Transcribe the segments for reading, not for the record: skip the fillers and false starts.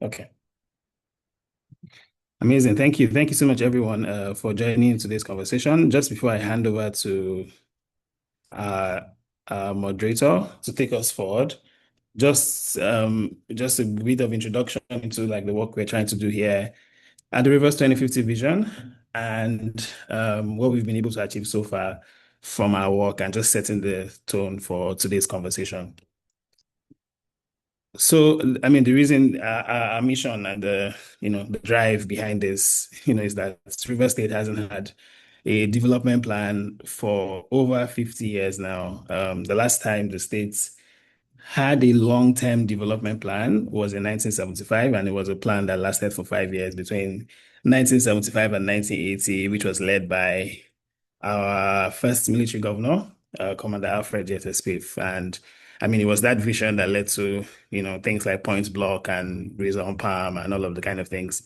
Okay. Amazing. Thank you. Thank you so much, everyone, for joining in today's conversation. Just before I hand over to our, our moderator to take us forward, just a bit of introduction into like the work we're trying to do here at the Rivers 2050 vision and what we've been able to achieve so far from our work and just setting the tone for today's conversation. So, I mean, the reason our mission and the drive behind this, is that River State hasn't had a development plan for over 50 years now. The last time the states had a long-term development plan was in 1975, and it was a plan that lasted for 5 years between 1975 and 1980, which was led by our first military governor, Commander Alfred J. Spiff. And I mean, it was that vision that led to, things like Point Block and Razor on Palm and all of the kind of things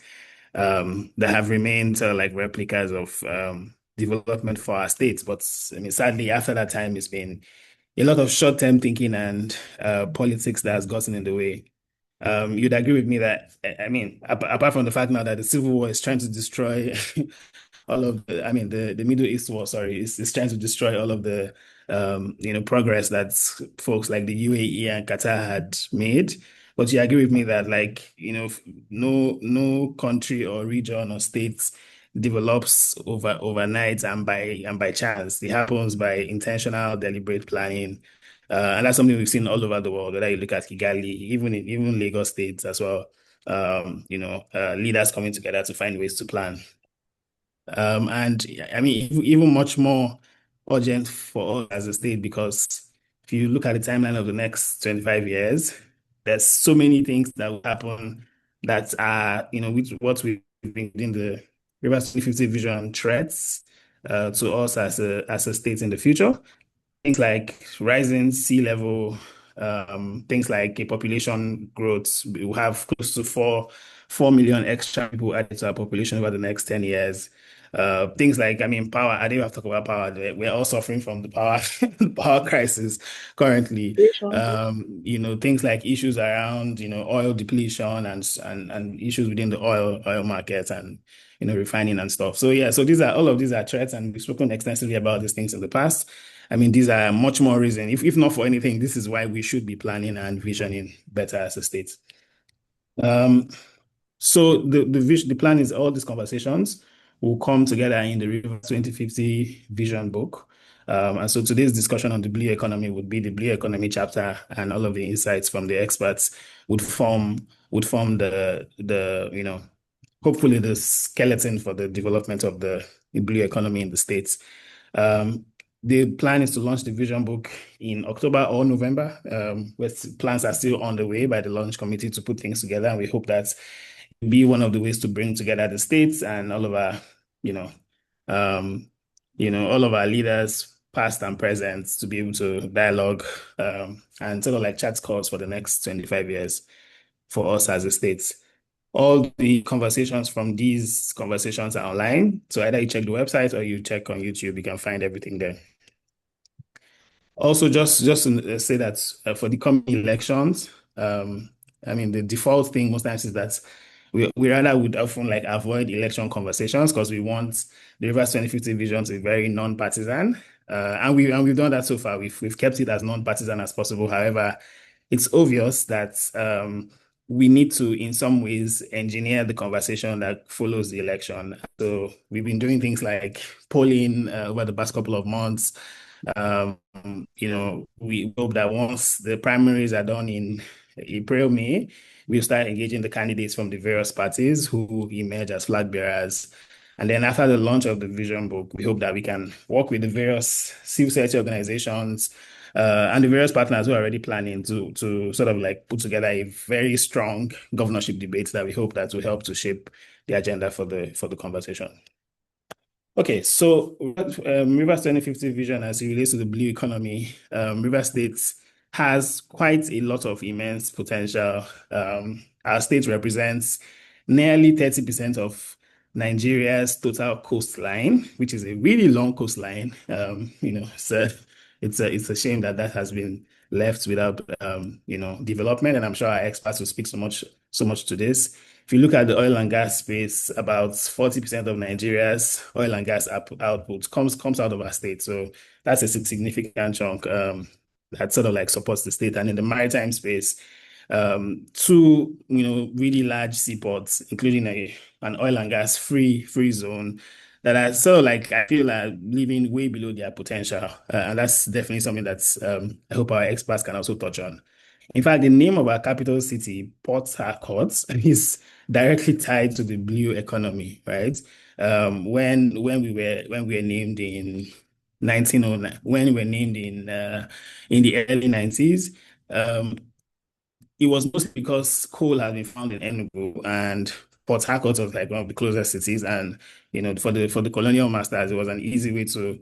that have remained sort of like replicas of development for our states. But I mean, sadly, after that time, it's been a lot of short-term thinking and politics that has gotten in the way. You'd agree with me that, I mean, apart from the fact now that the Civil War is trying to destroy all of the, I mean, the Middle East war, sorry, is trying to destroy all of the, progress that folks like the UAE and Qatar had made. But you agree with me that, like, no country or region or state develops overnight and by chance. It happens by intentional, deliberate planning. And that's something we've seen all over the world, whether you look at Kigali, even Lagos State as well. Leaders coming together to find ways to plan. And I mean, even much more urgent for us as a state, because if you look at the timeline of the next 25 years, there's so many things that will happen that are, with what we've been in the Rivers 2050 vision threats to us as a state in the future. Things like rising sea level, things like a population growth. We will have close to 4 million extra people added to our population over the next 10 years. Things like, I mean, power. I didn't have to talk about power. We're all suffering from the power power crisis currently. Things like issues around, oil depletion and issues within the oil market and refining and stuff. So yeah, so all of these are threats, and we've spoken extensively about these things in the past. I mean, these are much more reason. If not for anything, this is why we should be planning and visioning better as a state. Um, so the plan is all these conversations will come together in the River 2050 vision book. And so today's discussion on the blue economy would be the blue economy chapter, and all of the insights from the experts would form the hopefully the skeleton for the development of the blue economy in the States. The plan is to launch the vision book in October or November. With plans are still on the way by the launch committee to put things together, and we hope that will be one of the ways to bring together the states and all of our, all of our leaders, past and present, to be able to dialogue and sort of like chat calls for the next 25 years for us as a state. All the conversations from these conversations are online. So either you check the website or you check on YouTube, you can find everything there. Also, just to say that for the coming elections, I mean, the default thing most times is that we rather would often like avoid election conversations because we want the Rivers 2050 vision to be very non-partisan. And we've done that so far. We've kept it as non-partisan as possible. However, it's obvious that we need to, in some ways, engineer the conversation that follows the election. So we've been doing things like polling over the past couple of months. Um, we hope that once the primaries are done in April, May, we'll start engaging the candidates from the various parties who emerge as flag bearers. And then after the launch of the vision book, we hope that we can work with the various civil society organizations and the various partners who are already planning to sort of like put together a very strong governorship debate that we hope that will help to shape the agenda for the conversation. Okay, so Rivers 2050 vision as it relates to the blue economy, Rivers State has quite a lot of immense potential. Our state represents nearly 30% of Nigeria's total coastline, which is a really long coastline. So it's a shame that has been left without development. And I'm sure our experts will speak so much to this. If you look at the oil and gas space, about 40% of Nigeria's oil and gas output comes out of our state. So that's a significant chunk that sort of like supports the state. And in the maritime space, two really large seaports, including an oil and gas free zone that are sort of like I feel are living way below their potential, and that's definitely something that's I hope our experts can also touch on. In fact, the name of our capital city, Port Harcourt, is directly tied to the blue economy, right? When we were named in 1909, when we were named in the early 90s, um, it was mostly because coal had been found in Enugu and Port Harcourt was like one of the closest cities. And for the colonial masters, it was an easy way to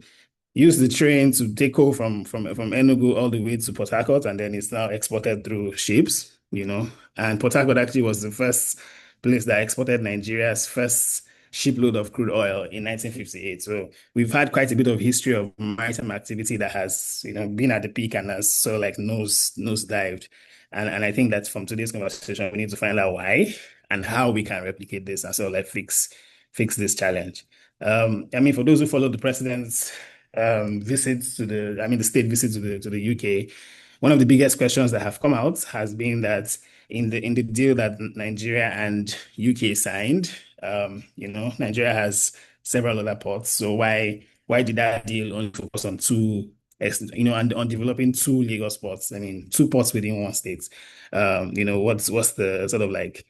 use the train to take coal from Enugu all the way to Port Harcourt, and then it's now exported through ships. And Port Harcourt actually was the first place that exported Nigeria's first shipload of crude oil in 1958. So we've had quite a bit of history of maritime activity that has, been at the peak and has sort of like nose dived. And I think that from today's conversation, we need to find out why and how we can replicate this and sort of like fix this challenge. I mean, for those who follow the president's visits to the state visit to the UK, one of the biggest questions that have come out has been that in the deal that Nigeria and UK signed, Nigeria has several other ports. So why did that deal only focus on and on developing two Lagos ports? I mean, two ports within one state. What's the sort of like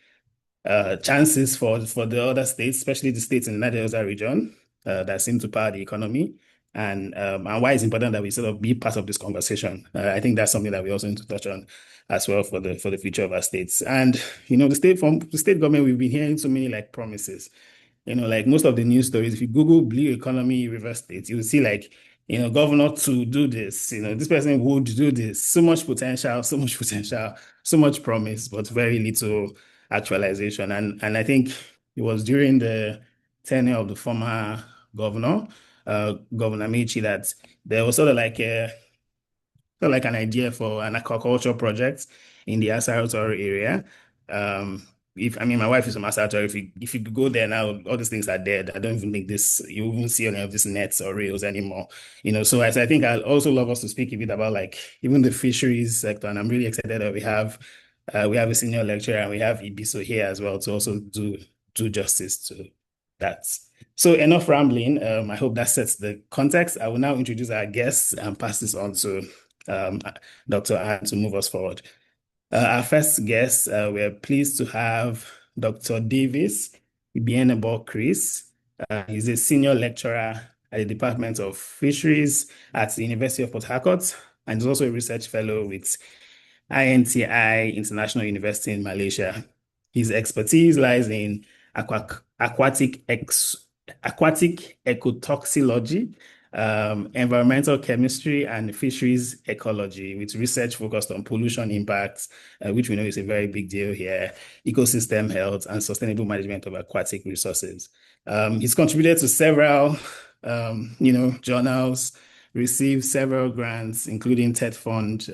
chances for the other states, especially the states in the Niger Delta region, that seem to power the economy, and why it's important that we sort of be part of this conversation. I think that's something that we also need to touch on as well for the future of our states. And from the state government, we've been hearing so many like promises. Like most of the news stories, if you Google blue economy reverse states, you will see like, governor to do this, this person would do this. So much potential, so much promise, but very little actualization. And I think it was during the tenure of the former governor, Governor Michi, that there was sort of like an idea for an aquaculture project in the Asarotoro area. Um, if I mean, my wife is from Asarotoro. If you go there now, all these things are dead. I don't even think you won't see any of these nets or reels anymore. So I think I'd also love us to speak a bit about like even the fisheries sector. And I'm really excited that we have a senior lecturer and we have Ibiso here as well to also do justice to that. So enough rambling. I hope that sets the context. I will now introduce our guests and pass this on to um, Dr. Anne to move us forward. Our first guest, we're pleased to have Dr. Davies Ibienebo Chris. He's a senior lecturer at the Department of Fisheries at the University of Port Harcourt, and he's also a research fellow with INTI International University in Malaysia. His expertise lies in aquatic ecotoxicology, environmental chemistry, and fisheries ecology, with research focused on pollution impacts, which we know is a very big deal here, ecosystem health, and sustainable management of aquatic resources. He's contributed to several, journals, received several grants, including TED Fund,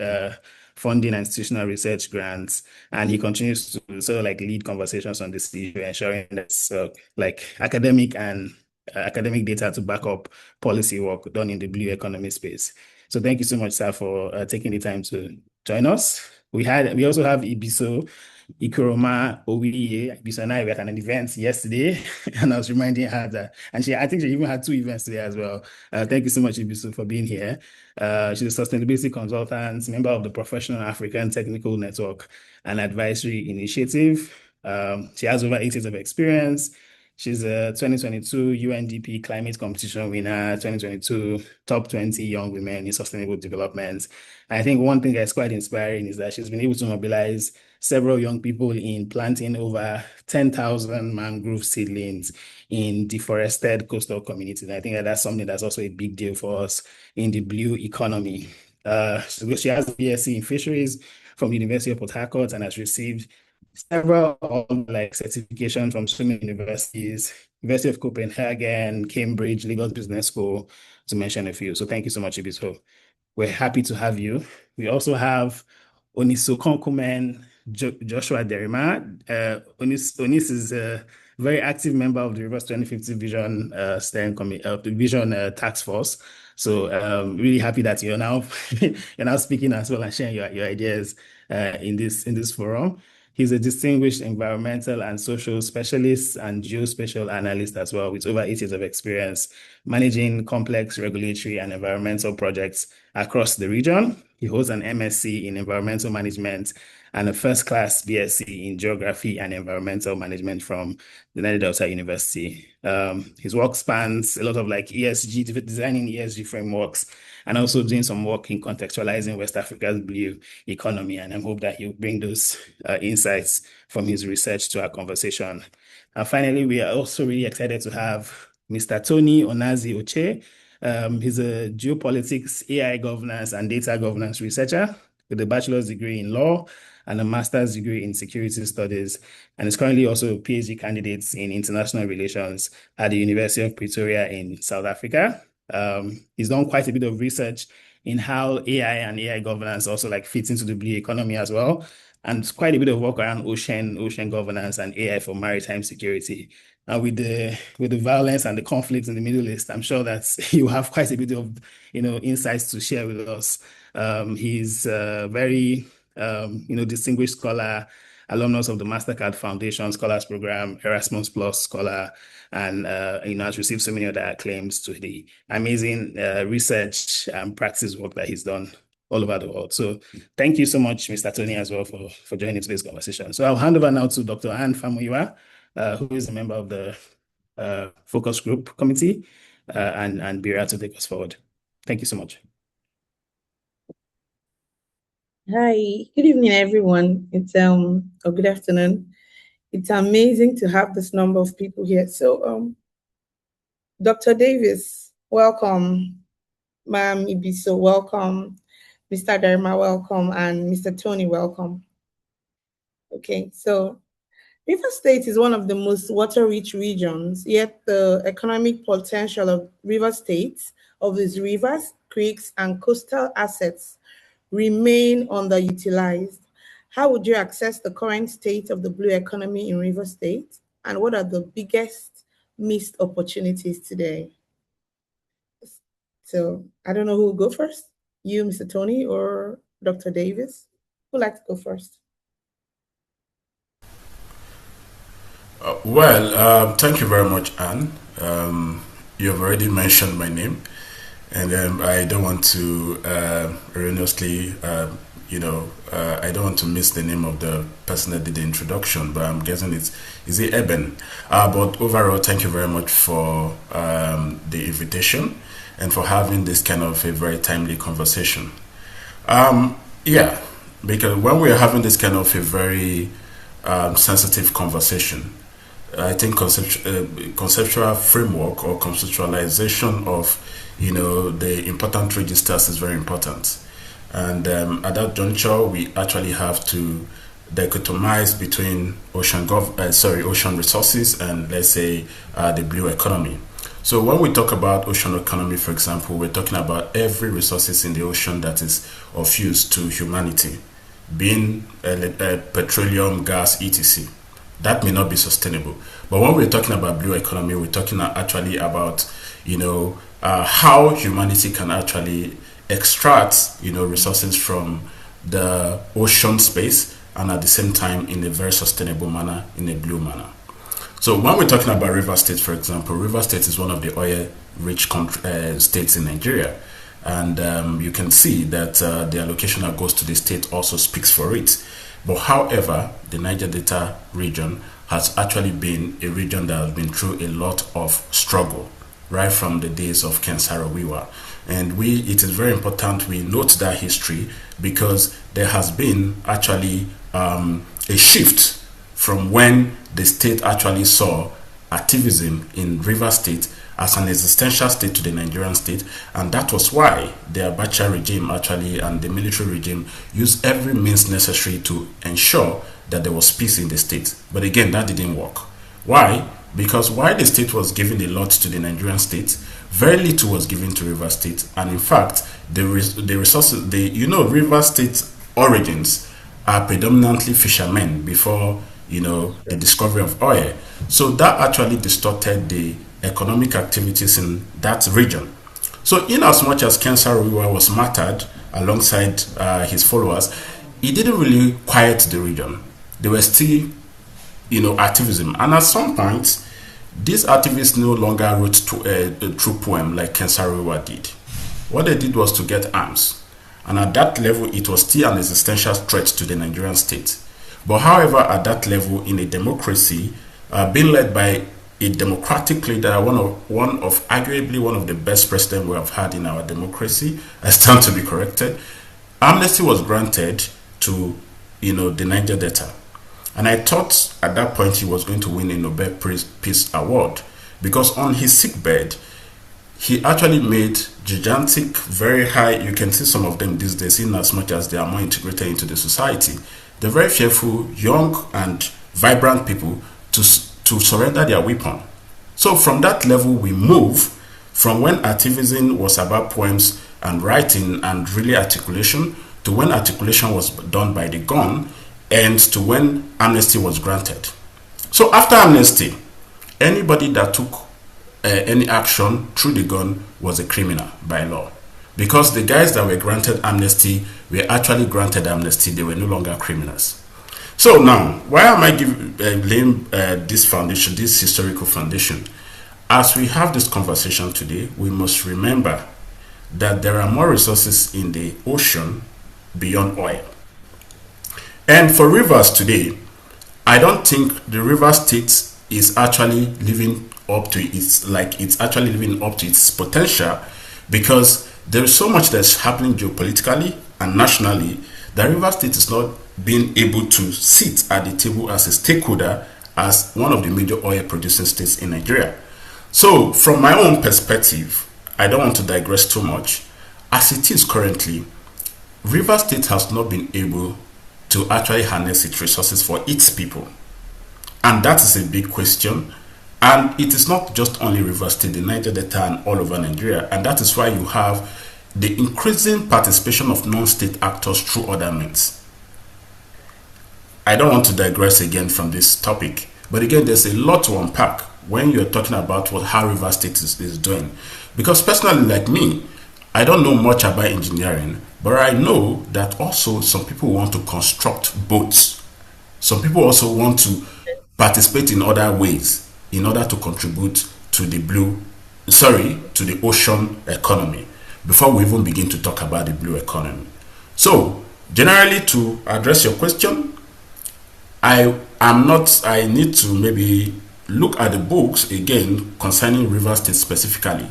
funding and institutional research grants, and he continues to sort of like lead conversations on this issue, ensuring there's like academic data to back up policy work done in the blue economy space. So thank you so much, sir, for taking the time to join us. We also have Ibiso, Ikiroma-Owiye. Ibiso and I were at an event yesterday, and I was reminding her that, and I think she even had two events today as well. Thank you so much, Ibiso, for being here. She's a sustainability consultant, member of the Professional African Technical Network and Advisory Initiative. She has over 8 years of experience. She's a 2022 UNDP Climate Competition winner, 2022 Top 20 Young Women in Sustainable Development. I think one thing that's quite inspiring is that she's been able to mobilize several young people in planting over 10,000 mangrove seedlings in deforested coastal communities. I think that's something that's also a big deal for us in the blue economy. She has a BSc in fisheries from the University of Port Harcourt and has received several like certification from so many universities, University of Copenhagen, Cambridge, Lagos Business School, to mention a few. So thank you so much, Ibiso. We're happy to have you. We also have Onisokonkunmen, Joshua Derima. Onis is a very active member of the Rivers 2050 Vision Steering Committee, the Vision Task Force. So really happy that you're now you're now speaking as well and sharing your ideas in this forum. He's a distinguished environmental and social specialist and geospatial analyst as well, with over 8 years of experience managing complex regulatory and environmental projects across the region. He holds an MSc in environmental management and a first-class BSc in geography and environmental management from the United Delta University. His work spans a lot of like ESG, designing ESG frameworks, and also doing some work in contextualizing West Africa's blue economy. And I hope that he'll bring those insights from his research to our conversation. And finally, we are also really excited to have Mr. Tony Onazi Oche. He's a geopolitics, AI governance, and data governance researcher with a bachelor's degree in law and a master's degree in security studies, and is currently also a PhD candidate in international relations at the University of Pretoria in South Africa. He's done quite a bit of research in how AI and AI governance also like fits into the blue economy as well, and quite a bit of work around ocean governance and AI for maritime security. With the violence and the conflicts in the Middle East, I'm sure that you have quite a bit of insights to share with us. He's a very distinguished scholar, alumnus of the MasterCard Foundation Scholars Program, Erasmus Plus Scholar, and has received so many other acclaims to the amazing research and practice work that he's done all over the world. So thank you so much, Mr. Tony, as well for joining today's conversation. So I'll hand over now to Dr. Anne Famuyiwa, who is a member of the focus group committee, and Bira to take us forward. Thank you so much. Hi, good evening, everyone. Or good afternoon. It's amazing to have this number of people here. So, Dr. Davies, welcome. Ma'am Ibiso, welcome. Mr. Derima, welcome. And Mr. Tony, welcome. Okay, so River State is one of the most water-rich regions, yet the economic potential of River States, of its rivers, creeks, and coastal assets remain underutilized. How would you assess the current state of the blue economy in River State? And what are the biggest missed opportunities today? So I don't know who will go first, you, Mr. Tony, or Dr. Davies. Who'd like to go first? Thank you very much, Anne. You have already mentioned my name. And I don't want to erroneously, I don't want to miss the name of the person that did the introduction, but I'm guessing is it Eben? But overall, thank you very much for the invitation and for having this kind of a very timely conversation. Because when we are having this kind of a very sensitive conversation, I think conceptual framework or conceptualization of the important registers is very important. And at that juncture, we actually have to dichotomize between ocean resources and, let's say, the blue economy. So when we talk about ocean economy, for example, we're talking about every resources in the ocean that is of use to humanity, being petroleum, gas, etc. That may not be sustainable. But when we're talking about blue economy, we're talking actually about, how humanity can actually extract, resources from the ocean space and at the same time in a very sustainable manner, in a blue manner. So when we're talking about River State, for example, River State is one of the oil-rich states in Nigeria. And you can see that the allocation that goes to the state also speaks for it. But however, the Niger Delta region has actually been a region that has been through a lot of struggle, right from the days of Ken Saro-Wiwa. And it is very important we note that history, because there has been actually a shift from when the state actually saw activism in River State as an existential state to the Nigerian state, and that was why the Abacha regime actually and the military regime used every means necessary to ensure that there was peace in the state. But again, that didn't work. Why? Because while the state was giving a lot to the Nigerian state, very little was given to River State. And in fact, the resources, River State origins are predominantly fishermen before, the discovery of oil. So that actually distorted the economic activities in that region. So in as much as Owiye was martyred alongside his followers, he didn't really quiet the region. There were still, activism. And at some point, these activists no longer wrote a true poem like Owiye did. What they did was to get arms. And at that level, it was still an existential threat to the Nigerian state. But however, at that level, in a democracy, being led by a democratic leader, arguably one of the best presidents we have had in our democracy, I stand to be corrected, amnesty was granted to, the Niger Delta. And I thought at that point he was going to win a Nobel Peace Award, because on his sickbed, he actually made gigantic, very high, you can see some of them these days, in as much as they are more integrated into the society. They're very fearful, young and vibrant people to surrender their weapon. So from that level, we move from when activism was about poems and writing and really articulation, to when articulation was done by the gun, and to when amnesty was granted. So after amnesty, anybody that took any action through the gun was a criminal by law. Because the guys that were granted amnesty were actually granted amnesty, they were no longer criminals. So now, why am I laying this foundation, this historical foundation? As we have this conversation today, we must remember that there are more resources in the ocean beyond oil. And for rivers today, I don't think the river state is actually living up to its potential, because there is so much that's happening geopolitically and nationally that River State is not being able to sit at the table as a stakeholder as one of the major oil producing states in Nigeria. So from my own perspective, I don't want to digress too much. As it is currently, River State has not been able to actually harness its resources for its people. And that is a big question. And it is not just only River State, the Niger Delta and all over Nigeria. And that is why you have the increasing participation of non-state actors through other means. I don't want to digress again from this topic. But again, there's a lot to unpack when you're talking about how River State is doing. Because personally, like me, I don't know much about engineering, but I know that also some people want to construct boats. Some people also want to participate in other ways in order to contribute to the ocean economy, before we even begin to talk about the blue economy. So, generally, to address your question, I need to maybe look at the books again concerning River State specifically.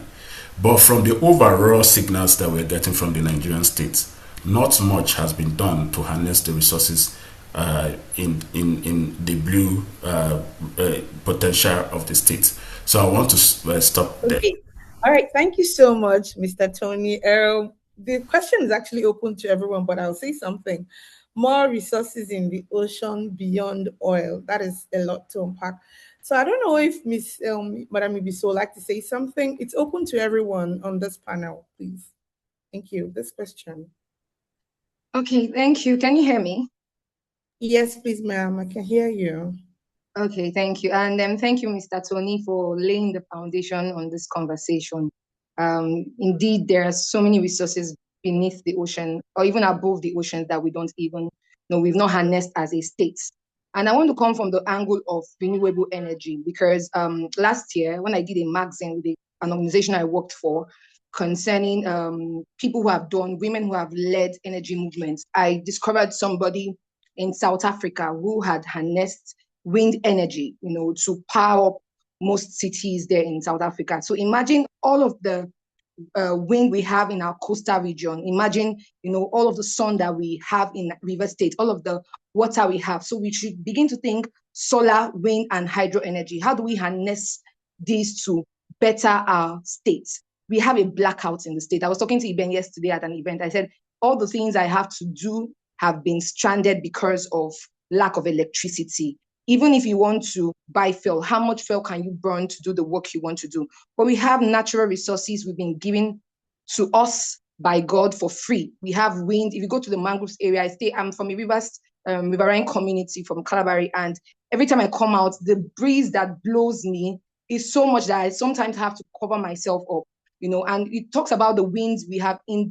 But from the overall signals that we're getting from the Nigerian states, not much has been done to harness the resources in the blue potential of the state. So I want to stop there. Okay. All right. Thank you so much, Mr. Tony. The question is actually open to everyone, but I'll say something. More resources in the ocean beyond oil. That is a lot to unpack. So I don't know if Madam Ibiso would like to say something. It's open to everyone on this panel, please. Thank you. This question. Okay, thank you. Can you hear me? Yes, please, ma'am. I can hear you. Okay, thank you. And thank you, Mr. Tony, for laying the foundation on this conversation. Indeed, there are so many resources beneath the ocean, or even above the ocean, that we don't even know, we've not harnessed as a state. And I want to come from the angle of renewable energy, because last year, when I did a magazine with an organization I worked for concerning people who have done, women who have led energy movements, I discovered somebody in South Africa who had harnessed wind energy, to power up most cities there in South Africa. So imagine all of the wind we have in our coastal region. Imagine, all of the sun that we have in River State, all of the water we have. So we should begin to think solar, wind, and hydro energy. How do we harness these to better our states? We have a blackout in the state. I was talking to Iben yesterday at an event. I said, all the things I have to do have been stranded because of lack of electricity. even if you want to buy fuel, how much fuel can you burn to do the work you want to do? But we have natural resources we've been given to us by God for free. We have wind. If you go to the Mangroves area, I'm from a riverine community from Calabari, and every time I come out, the breeze that blows me is so much that I sometimes have to cover myself up, and it talks about the winds we have in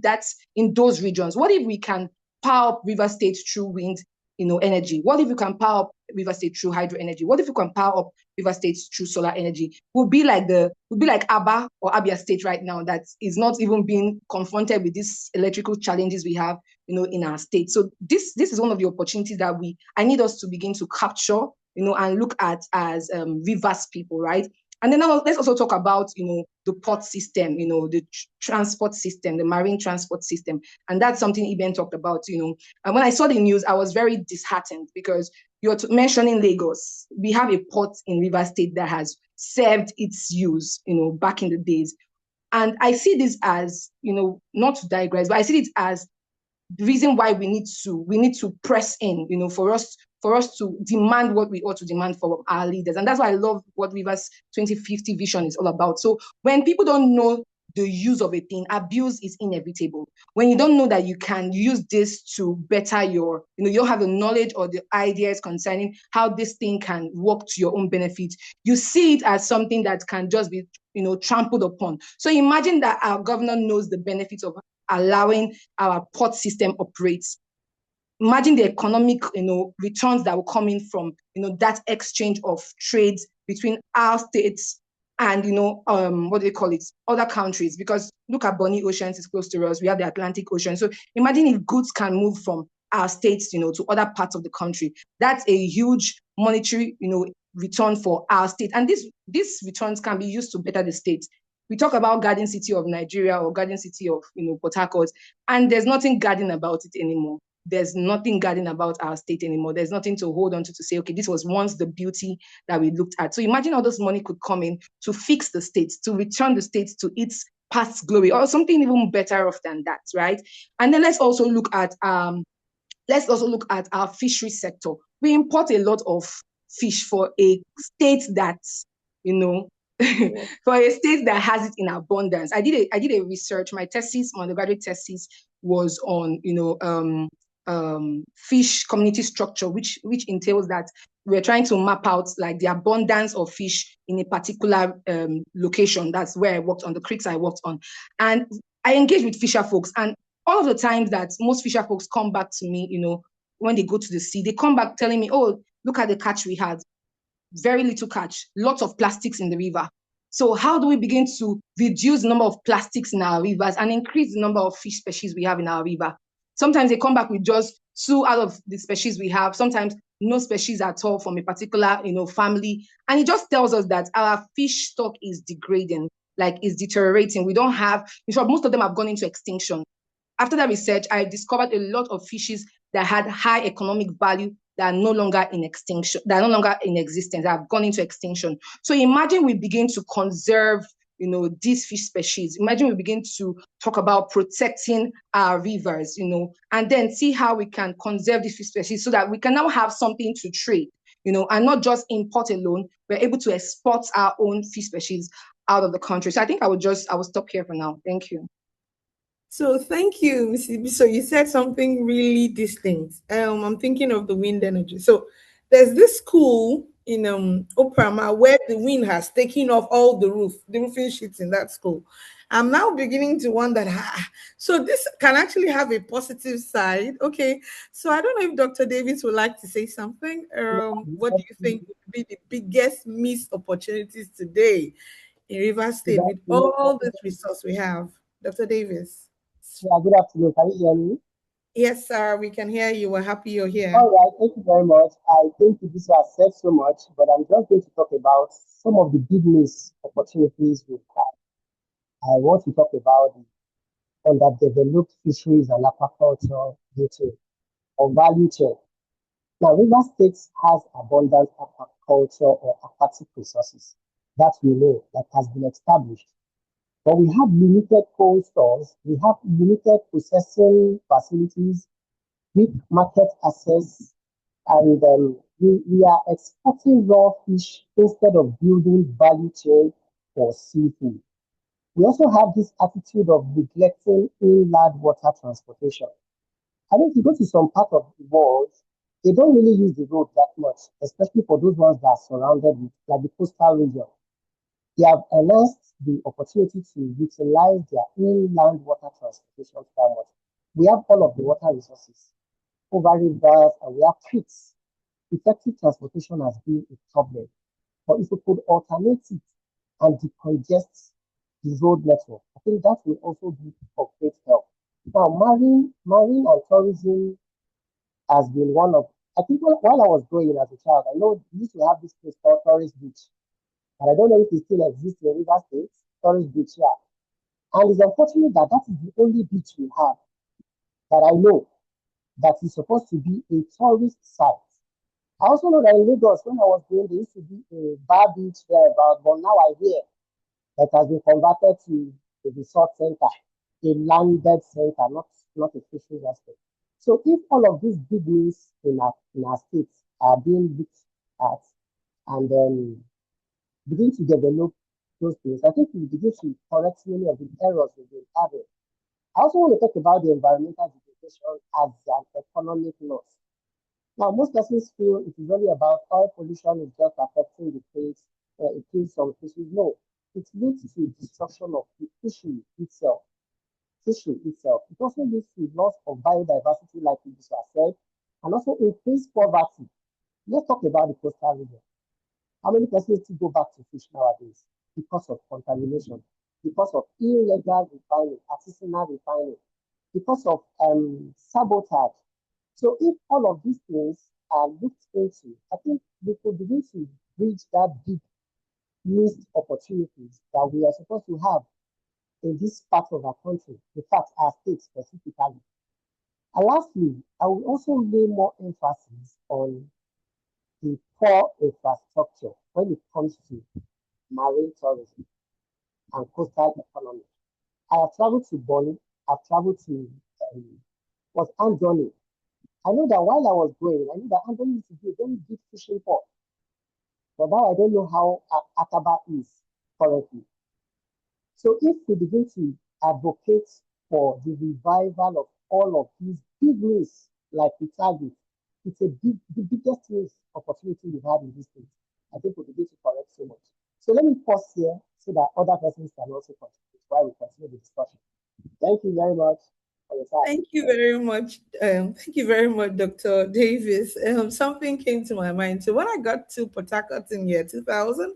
those regions. What if we can power up River State through wind, energy? What if we can power up River State through hydro energy? What if we can power up River State through solar energy? Would be like Aba or Abia State right now, that is not even being confronted with these electrical challenges we have, in our state. So this is one of the opportunities that I need us to begin to capture, and look at as rivers people, right? And then now let's also talk about, the port system, the transport system, the marine transport system. And that's something Iben talked about, And when I saw the news, I was very disheartened, because you're mentioning Lagos. We have a port in River State that has served its use, back in the days. And I see this as, not to digress, but I see it as the reason why we need to press in, for us to demand what we ought to demand for our leaders. And that's why I love what Rivers 2050 vision is all about. So when people don't know the use of a thing, abuse is inevitable. When you don't know that you can use this to better you don't have the knowledge or the ideas concerning how this thing can work to your own benefit, you see it as something that can just be, trampled upon. So imagine that our governor knows the benefits of allowing our port system operates. Imagine the economic, returns that will come in from, that exchange of trades between our states and, other countries. Because look at Bonny Oceans is close to us. We have the Atlantic Ocean. So imagine if goods can move from our states, to other parts of the country. That's a huge monetary, return for our state. And these returns can be used to better the state. We talk about Garden City of Nigeria or Garden City of, Port Harcourt, and there's nothing garden about it anymore. There's nothing garden about our state anymore. There's nothing to hold on to say, okay, this was once the beauty that we looked at. So imagine all this money could come in to fix the states, to return the states to its past glory, or something even better off than that, right? And then let's also look at our fishery sector. We import a lot of fish for a state that, for a state that has it in abundance. I did a research. My undergraduate thesis was on, fish community structure, which entails that we're trying to map out like the abundance of fish in a particular location. That's where I worked on, the creeks I worked on. And I engaged with fisher folks. And all of the times that most fisher folks come back to me, when they go to the sea, they come back telling me, oh, look at the catch we had. Very little catch, lots of plastics in the river. So how do we begin to reduce the number of plastics in our rivers and increase the number of fish species we have in our river? Sometimes they come back with just 2 out of the species we have, sometimes no species at all from a particular, family. And it just tells us that our fish stock is degrading, like is deteriorating. We don't have, in short, most of them have gone into extinction. After that research, I discovered a lot of fishes that had high economic value that are no longer in extinction, that are no longer in existence, that have gone into extinction. So imagine we begin to conserve, these fish species. Imagine we begin to talk about protecting our rivers, and then see how we can conserve these fish species so that we can now have something to trade, and not just import alone. We're able to export our own fish species out of the country. So I think I will stop here for now. Thank you. So thank you, Ms. Ibiso. You said something really distinct. I'm thinking of the wind energy. So there's this school in Oprama where the wind has taken off all the roofing sheets in that school. I'm now beginning to wonder, so this can actually have a positive side. Okay, so I don't know if Dr. Davies would like to say something. What do you think would be the biggest missed opportunities today in Rivers State with all this resource we have? Dr. Davies. Yeah, good afternoon. Can you hear me? Yes, sir. We can hear you. We're happy you're here. All right. Thank you very much. I think this has said so much, but I'm just going to talk about some of the big missed opportunities we've had. I want to talk about the underdeveloped fisheries and aquaculture or value chain. Now, River State has abundant aquaculture or aquatic resources that we know that has been established. But we have limited cold stores, we have limited processing facilities, weak market access, and We are exporting raw fish instead of building value chain for seafood. We also have this attitude of neglecting inland water transportation. I think if you go to some part of the world, they don't really use the road that much, especially for those ones that are surrounded with, like the coastal region. They have enhanced the opportunity to utilize their inland water transportation that much. We have all of the water resources over rivers and we have creeks. Effective transportation has been a problem. But if we could alternate it and decongest the road network, I think that will also be of great help. Now, marine and tourism has been one of, I think while I was growing as a child, I know we used to have this place called Tourist Beach. And I don't know if it still exists in River State, Tourist Beach, yeah. And it's unfortunate that that is the only beach we have that I know that is supposed to be a tourist site. I also know that in Lagos, when I was going, there used to be a bar beach there about, but now I hear that has been converted to a resort center, a landed center, not a fishing aspect. So if all of these big news in our states are being looked at and then begin to develop those things, I think we begin to correct many of the errors we've been having. I also want to talk about the environmental degradation as an economic loss. Now, most persons feel it is only about oil pollution is just affecting the fish, it kills some fishes. No, it leads to destruction of the fishery itself. It also leads to loss of biodiversity, like you just said, and also increased poverty. Let's talk about the coastal region. How many persons still go back to fish nowadays because of contamination, because of illegal refining, artisanal refining, because of sabotage? So if all of these things are looked into, I think we could begin to reach that big missed opportunities that we are supposed to have in this part of our country, in fact, our state specifically. And lastly, I will also lay more emphasis on the poor infrastructure when it comes to marine tourism and coastal economy. I have traveled to Bonny, I've traveled to was Anjoni. I know that while I was going, I knew that Anjoni used to be a very big fishing port. But now I don't know how Akaba is currently. So if we begin to advocate for the revival of all of these big news like we target, it's the biggest news opportunity we have in this state. I think we begin to correct so much. So let me pause here so that other persons can also contribute while we continue the discussion. Thank you very much for your time. Thank you very much. Thank you very much, Dr. Davis. Something came to my mind. So when I got to Port Harcourt in year 2000,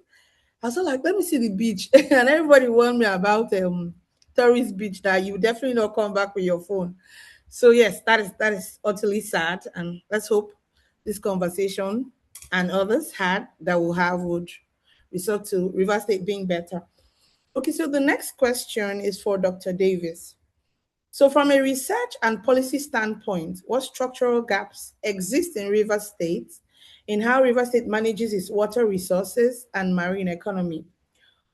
I was like, let me see the beach. And everybody warned me about tourist beach that you definitely not come back with your phone. So yes, that is utterly sad. And let's hope this conversation and others had that will have would result to River State being better. Okay, so the next question is for Dr. Davis. So, from a research and policy standpoint, what structural gaps exist in River State in how River State manages its water resources and marine economy?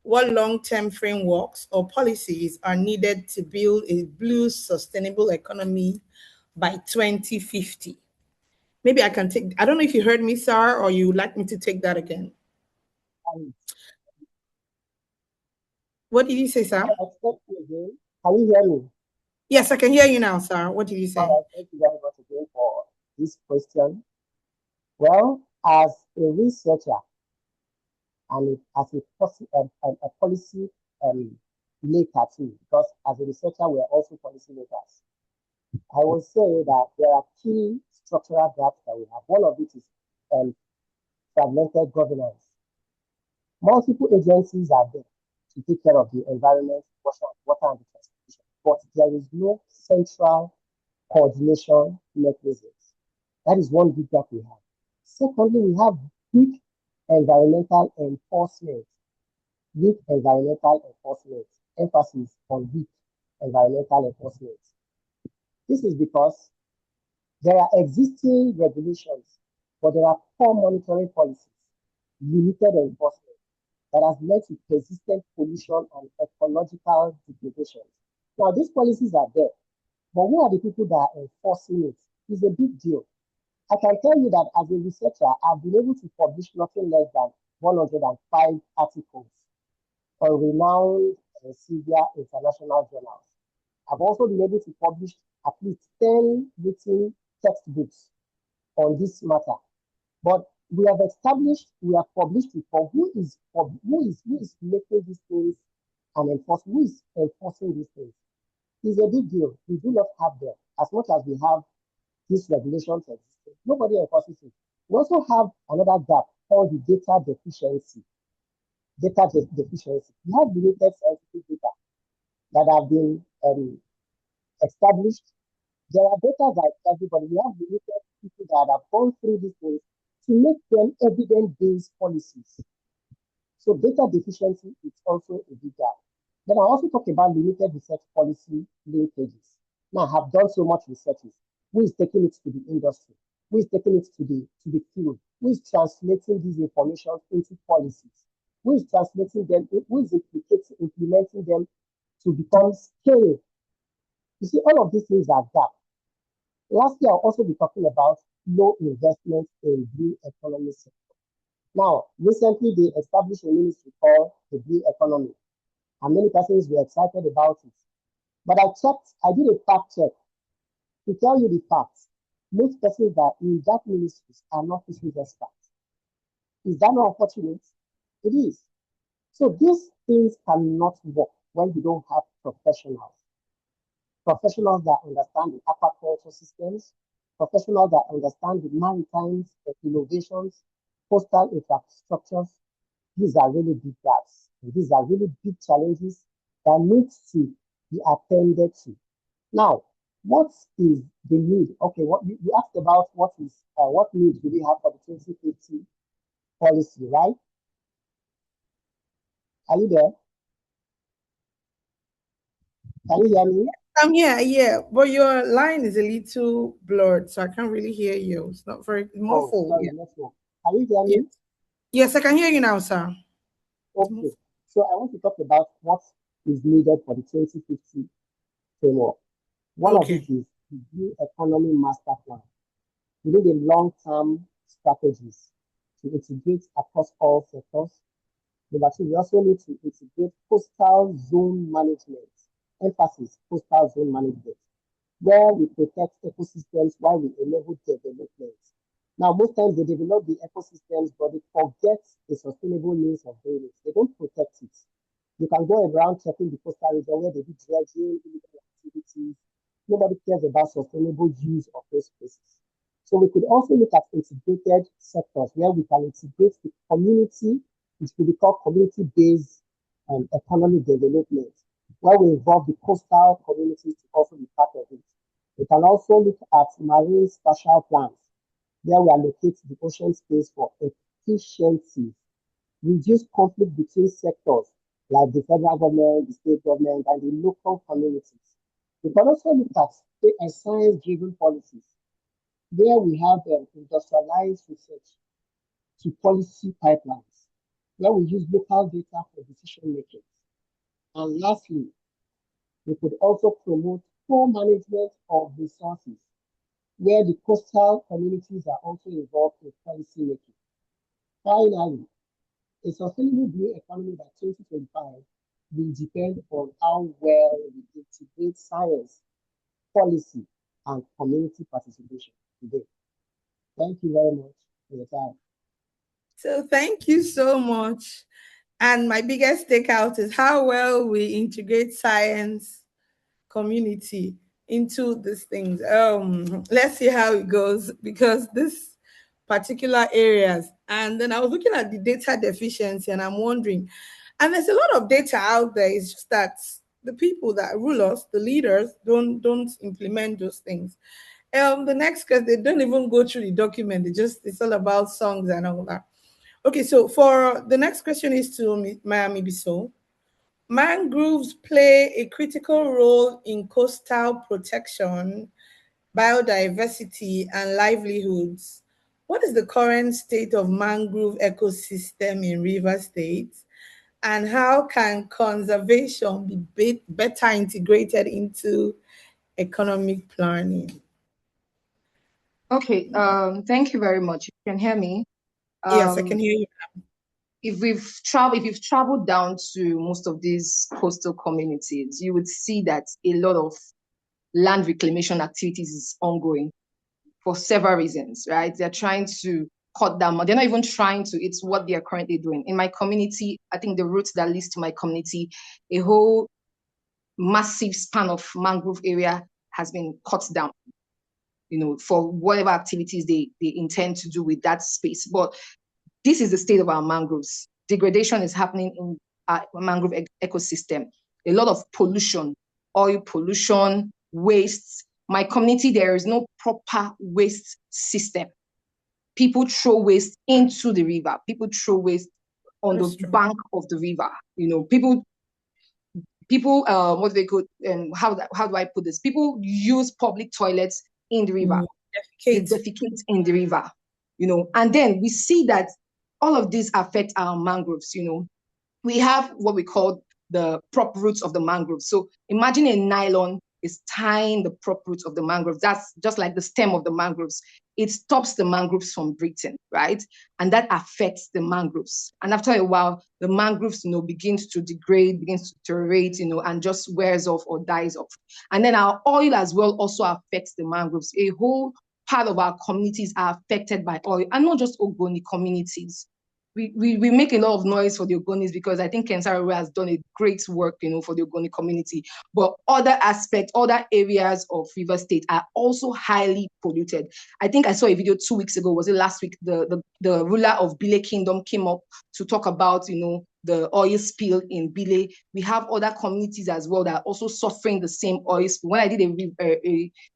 What long-term frameworks or policies are needed to build a blue sustainable economy by 2050? Maybe I can take, I don't know if you heard me, sir, or you would like me to take that again. Um, What did you say, sir? I expect you again. Can you hear me? Yes, I can hear you now, sir. What did you say? All right, thank you very much again for this question. Well, as a researcher and as a policy maker too, because as a researcher, we are also policy makers. I will say that there are key structural gaps that we have. One of it is fragmented governance. Multiple agencies are there to take care of the environment, water and the transportation, but there is no central coordination mechanisms. That is one big gap we have. Secondly, we have weak environmental enforcement. Weak environmental enforcement. Emphasis on weak environmental enforcement. This is because there are existing regulations, but there are poor monitoring policies, limited enforcement that has led to persistent pollution and ecological degradations. Now, these policies are there, but who are the people that are enforcing it? It's a big deal. I can tell you that as a researcher, I've been able to publish nothing less than 105 articles on renowned severe international journals. I've also been able to publish at least 10 written textbooks on this matter. But we have published it for who is making these things and who is enforcing these things. It's a big deal. We do not have them. As much as we have these regulations existing, nobody enforces it. We also have another gap called the data deficiency. Deficiency. We have limited scientific data that have been established. There are data that everybody, we have limited people that have gone through these things to make them evidence-based policies. So data deficiency is also a big gap. Then I also talk about limited research policy linkages. Now I have done so much research. Who is taking it to the industry? Who is taking it to the field? Who is translating these information into policies? Who is translating them? Who is implementing them to become scale? You see, all of these things are gaps. Lastly, I'll also be talking about low investment in blue economy sector. Now, recently they established a ministry called the blue economy, and many persons were excited about it. But I did a fact check to tell you the facts. Most persons that in that ministry are not fisheries experts. Is that not unfortunate? It is. So these things cannot work when you don't have professionals. Professionals that understand the aquaculture systems, professionals that understand the maritime innovations, coastal infrastructures. These are really big gaps. These are really big challenges that need to be attended to. Now, what is the need? Okay, what you asked about what needs do we have for the 2050 policy, right? Are you there? Can you hear me? I'm here, yeah, but your line is a little blurred, so I can't really hear you. It's not very Oh, muffled. sorry, Yeah. network. Can you hear Yes. me? Yes, I can hear you now, sir. Okay. So I want to talk about what is needed for the 2050 framework. One of it is the Blue Economy Master Plan. We need a long-term strategies to integrate across all sectors. Number two, we also need to integrate coastal zone management, emphasis coastal zone management, where we protect ecosystems while we enable development. Now, most times they develop the ecosystems, but they forget the sustainable means of doing it. They don't protect it. You can go around checking the coastal region where they do dredging, illegal activities. Nobody cares about sustainable use of those places. So we could also look at integrated sectors where we can integrate the community, which could be called community-based economic development, where we involve the coastal communities to also be part of it. We can also look at marine spatial plans, where we allocate the ocean space for efficiency, reduce conflict between sectors like the federal government, the state government, and the local communities. We can also look at science-driven policies, where we have industrialized research to policy pipelines, where we use local data for decision making. And lastly, we could also promote co-management of resources, where the coastal communities are also involved in policy making. Finally, a sustainable blue economy by 2025 will depend on how well we integrate science, policy, and community participation today. Thank you very much for your time. So thank you so much. And my biggest takeout is how well we integrate science community into these things. Let's see how it goes because this particular areas. And then I was looking at the data deficiency and I'm wondering, and there's a lot of data out there. It's just that the people that rule us, the leaders, don't implement those things. The next because they don't even go through the document. It's all about songs and all that. Okay, so for the next question is to Miami Ibiso. Mangroves play a critical role in coastal protection, biodiversity, and livelihoods. What is the current state of mangrove ecosystem in River State? And how can conservation be better integrated into economic planning? Okay, thank you very much. You can hear me. Yes, I can Um, hear you. if you've traveled down to most of these coastal communities, you would see that a lot of land reclamation activities is ongoing for several reasons, right? They're trying to cut down. They're not even trying to, it's what they are currently doing. In my community, I think the route that leads to my community, a whole massive span of mangrove area has been cut down, for whatever activities they intend to do with that space. But this is the state of our mangroves. Degradation is happening in our mangrove ecosystem. A lot of pollution, oil pollution, waste. My community, there is no proper waste system. People throw waste into the river. People throw waste on the That's true. bank of the river. People, what do they call, how do I put this? People use public toilets in the river. They Defecate. defecate in the river, and then we see that all of these affect our mangroves. We have what we call the prop roots of the mangrove. So imagine a nylon is tying the prop roots of the mangroves. That's just like the stem of the mangroves. It stops the mangroves from breathing, right? And that affects the mangroves. And after a while, the mangroves, begins to degrade, begins to deteriorate, and just wears off or dies off. And then our oil as well also affects the mangroves. A whole part of our communities are affected by oil, and not just Ogoni communities. We make a lot of noise for the Ogonis because I think Conservationist has done a great work, for the Ogoni community. But other aspects, other areas of River State are also highly polluted. I think I saw a video 2 weeks ago, was it last week? The ruler of Bile Kingdom came up to talk about, the oil spill in Bile. We have other communities as well that are also suffering the same oil spill. When I did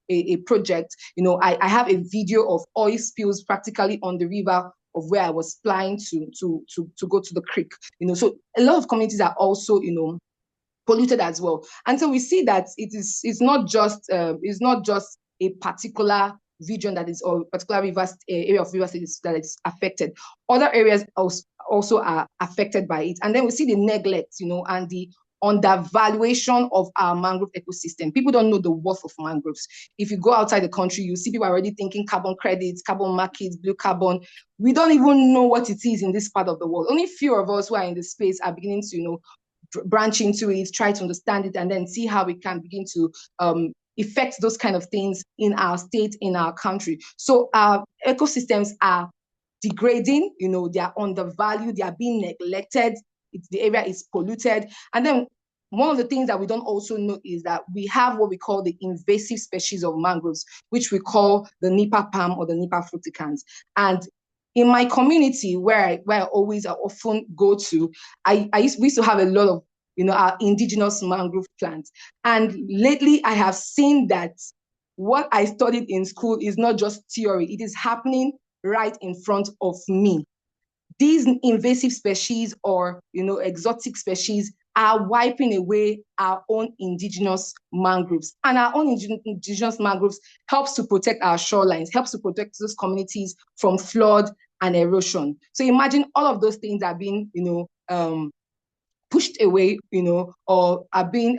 a project, I have a video of oil spills practically on the river of where I was flying to go to the creek. So a lot of communities are also, polluted as well. And so we see that it's not just a particular region that is, or particular area of River State that is affected. Other areas also are affected by it. And then we see the neglect, and the undervaluation of our mangrove ecosystem. People don't know the worth of mangroves. If you go outside the country, you see people already thinking carbon credits, carbon markets, blue carbon. We don't even know what it is in this part of the world. Only few of us who are in the space are beginning to, branch into it, try to understand it, and then see how we can begin to affect those kind of things in our state, in our country. So our ecosystems are degrading, they are undervalued, they are being neglected, the area is polluted. And then one of the things that we don't also know is that we have what we call the invasive species of mangroves, which we call the Nipa palm or the Nipa fruticans. And in my community, where I always often go to, we used to have a lot of, our indigenous mangrove plants. And lately I have seen that what I studied in school is not just theory, it is happening right in front of me. These invasive species or, exotic species are wiping away our own indigenous mangroves. And our own indigenous mangroves helps to protect our shorelines, helps to protect those communities from flood and erosion. So imagine all of those things are being, pushed away, or are being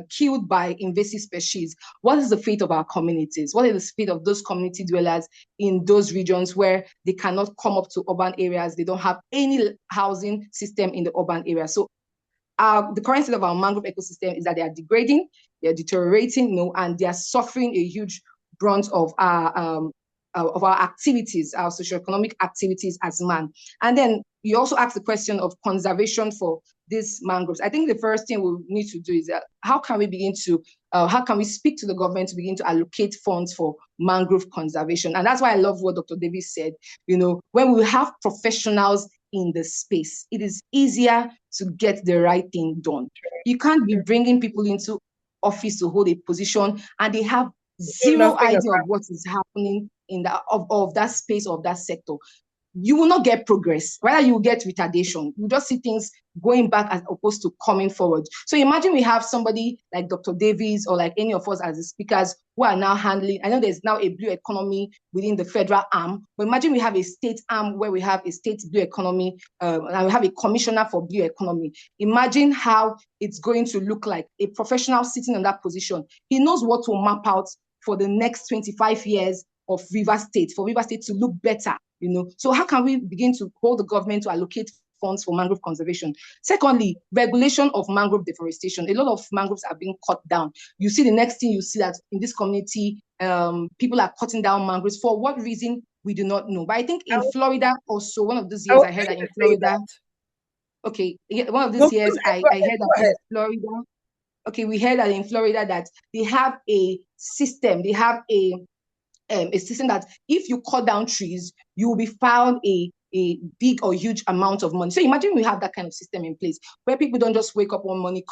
killed by invasive species. What is the fate of our communities? What is the fate of those community dwellers in those regions where they cannot come up to urban areas? They don't have any housing system in the urban area. So the current state of our mangrove ecosystem is that they are degrading, they are deteriorating, and they are suffering a huge brunt of our activities, our socioeconomic activities as man. And then you also asked the question of conservation for these mangroves. I think the first thing we need to do is how can we speak to the government to begin to allocate funds for mangrove conservation? And that's why I love what Dr. Davies said. When we have professionals in the space, it is easier to get the right thing done. You can't be bringing people into office to hold a position and they have zero idea of what is happening in of that space, of that sector. You will not get progress. Rather, you will get retardation. You just see things going back as opposed to coming forward. So imagine we have somebody like Dr. Davies or like any of us as the speakers who are now handling, I know there's now a blue economy within the federal arm, but imagine we have a state arm where we have a state blue economy and we have a commissioner for blue economy. Imagine how it's going to look like a professional sitting in that position. He knows what to map out for the next 25 years of River State, for River State to look better, So how can we begin to hold the government to allocate funds for mangrove conservation? Secondly, regulation of mangrove deforestation. A lot of mangroves are being cut down. You see the next thing you see that in this community, people are cutting down mangroves. For what reason, we do not know. But I think in Florida also, one of those I years was I heard going that to in say Florida, that. okay, one of No, these years I heard go that in ahead. Florida, okay, we heard that in Florida that they have a system, they have a system that if you cut down trees, you will be found a big or huge amount of money. So imagine we have that kind of system in place where people don't just wake up one morning,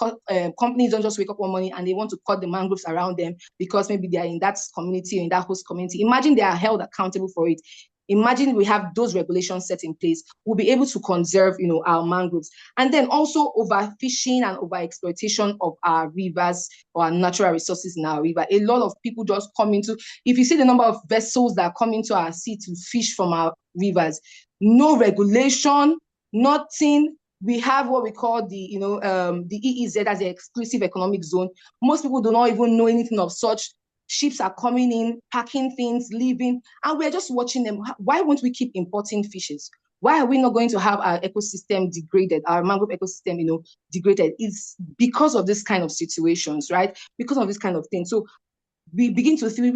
companies don't just wake up one morning and they want to cut the mangroves around them because maybe they are in that community or in that host community. Imagine they are held accountable for it. Imagine we have those regulations set in place. We'll be able to conserve, our mangroves. And then also overfishing and overexploitation of our rivers or our natural resources in our river. A lot of people just come into, if you see the number of vessels that come into our sea to fish from our rivers, no regulation, nothing. We have what we call the EEZ as the exclusive economic zone. Most people do not even know anything of such. Ships are coming in, packing things, leaving, and we're just watching them. Why won't we keep importing fishes? Why are we not going to have our ecosystem degraded, our mangrove ecosystem, degraded? It's because of this kind of situations, right? Because of this kind of thing. So we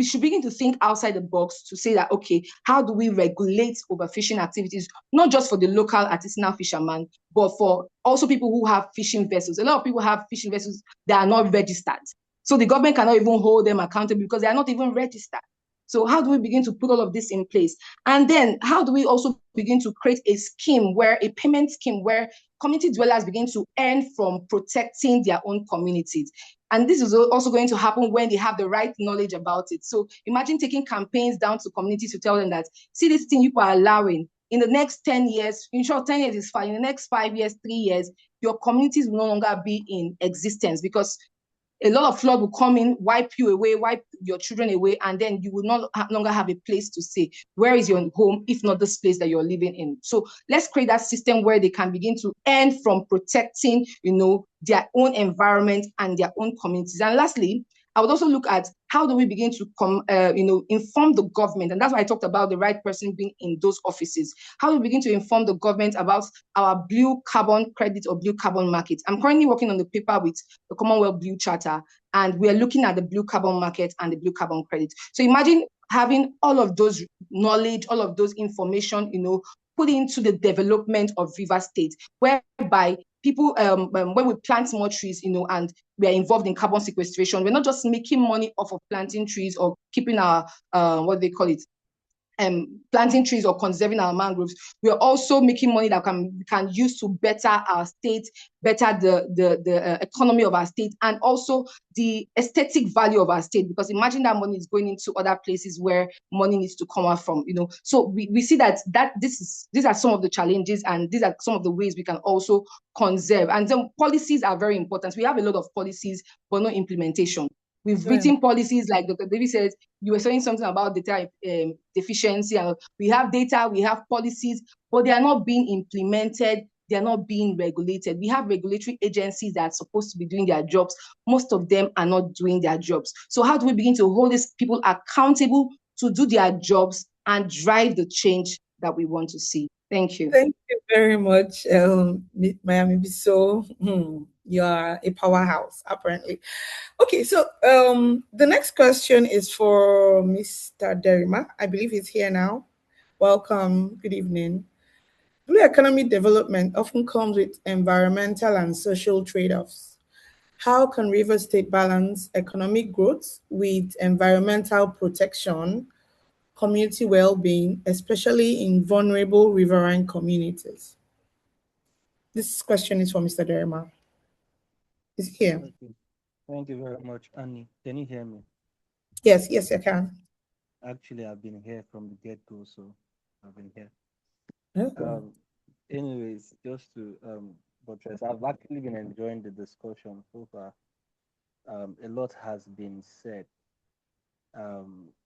should begin to think outside the box to say that, okay, how do we regulate overfishing activities, not just for the local artisanal fisherman, but for also people who have fishing vessels. A lot of people have fishing vessels that are not registered. So the government cannot even hold them accountable because they are not even registered. So how do we begin to put all of this in place? And then how do we also begin to create a payment scheme where community dwellers begin to earn from protecting their own communities? And this is also going to happen when they have the right knowledge about it. So imagine taking campaigns down to communities to tell them that, see this thing you are allowing in the next 10 years, in short, 10 years is fine. In the next 5 years, 3 years, your communities will no longer be in existence because a lot of flood will come in, wipe you away, wipe your children away, and then you will no longer have a place to stay. Where is your home if not this place that you're living in? So let's create that system where they can begin to earn from protecting, their own environment and their own communities. And lastly, I would also look at how do we begin to inform the government, and that's why I talked about the right person being in those offices. How do we begin to inform the government about our blue carbon credit or blue carbon market? I'm currently working on the paper with the Commonwealth Blue Charter, and we're looking at the blue carbon market and the blue carbon credit. So imagine having all of those knowledge, all of those information, put into the development of River State, whereby people, when we plant more trees, and we are involved in carbon sequestration, we're not just making money off of planting trees or keeping our, what they call it, planting trees or conserving our mangroves. We are also making money that we can use to better our state, better the economy of our state, and also the aesthetic value of our state. Because imagine that money is going into other places where money needs to come out from. So we see that these are some of the challenges, and these are some of the ways we can also conserve. And then policies are very important. We have a lot of policies, but no implementation. We've written policies like Dr. Davies says. You were saying something about data deficiency, and we have data, we have policies, but they are not being implemented. They are not being regulated. We have regulatory agencies that are supposed to be doing their jobs. Most of them are not doing their jobs. So how do we begin to hold these people accountable to do their jobs and drive the change that we want to see? Thank you. Thank you very much, Miami Ibiso. You are a powerhouse, apparently. Okay, so the next question is for Mr. Derima. I believe he's here now. Welcome. Good evening. Blue economic development often comes with environmental and social trade-offs. How can River State balance economic growth with environmental protection, community well-being, especially in vulnerable riverine communities? This question is for Mr. Derima. Is he here? Okay. Thank you very much, Annie. Can you hear me? Yes, I can. Actually, I've been here from the get-go, so I've been here. Okay. Anyways, just to buttress, I've actually been enjoying the discussion so far. A lot has been said.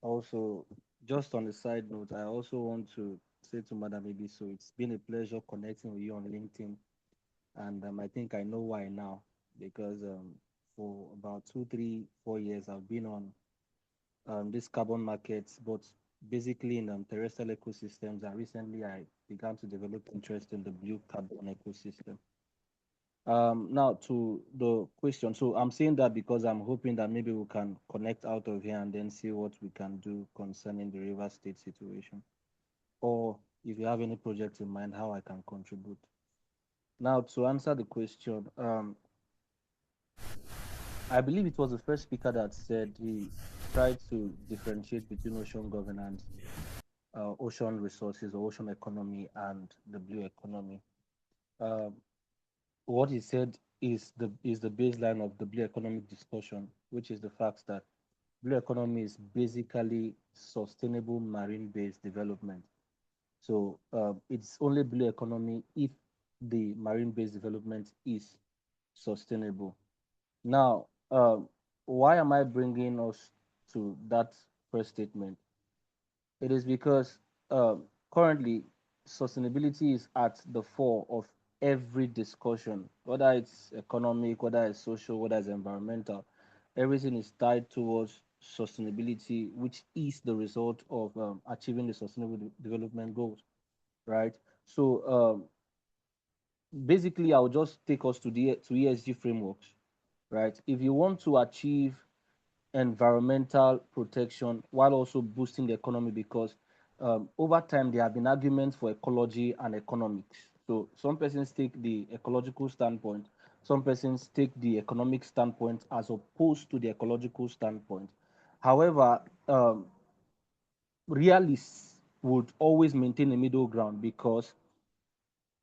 Also, just on the side note, I also want to say to Madam Ibiso, it's been a pleasure connecting with you on LinkedIn, and I think I know why now, because for about 2, 3, 4 years I've been on this carbon markets, but basically in terrestrial ecosystems, and recently I began to develop interest in the blue carbon ecosystem. Now to the question. So I'm saying that because I'm hoping that maybe we can connect out of here and then see what we can do concerning the River State situation, or if you have any project in mind, how I can contribute. Now to answer the question, I believe it was the first speaker that said he tried to differentiate between ocean governance, ocean resources or ocean economy, and the blue economy. Um, what he said is the baseline of the blue economic discussion, which is the fact that blue economy is basically sustainable marine-based development. So it's only blue economy if the marine-based development is sustainable. Now, why am I bringing us to that first statement? It is because currently sustainability is at the fore of every discussion, whether it's economic, whether it's social, whether it's environmental. Everything is tied towards sustainability, which is the result of achieving the sustainable development goals, right? So basically, I'll just take us to the to ESG frameworks, right? If you want to achieve environmental protection while also boosting the economy, because over time there have been arguments for ecology and economics. So some persons take the ecological standpoint, some persons take the economic standpoint as opposed to the ecological standpoint. However, realists would always maintain a middle ground because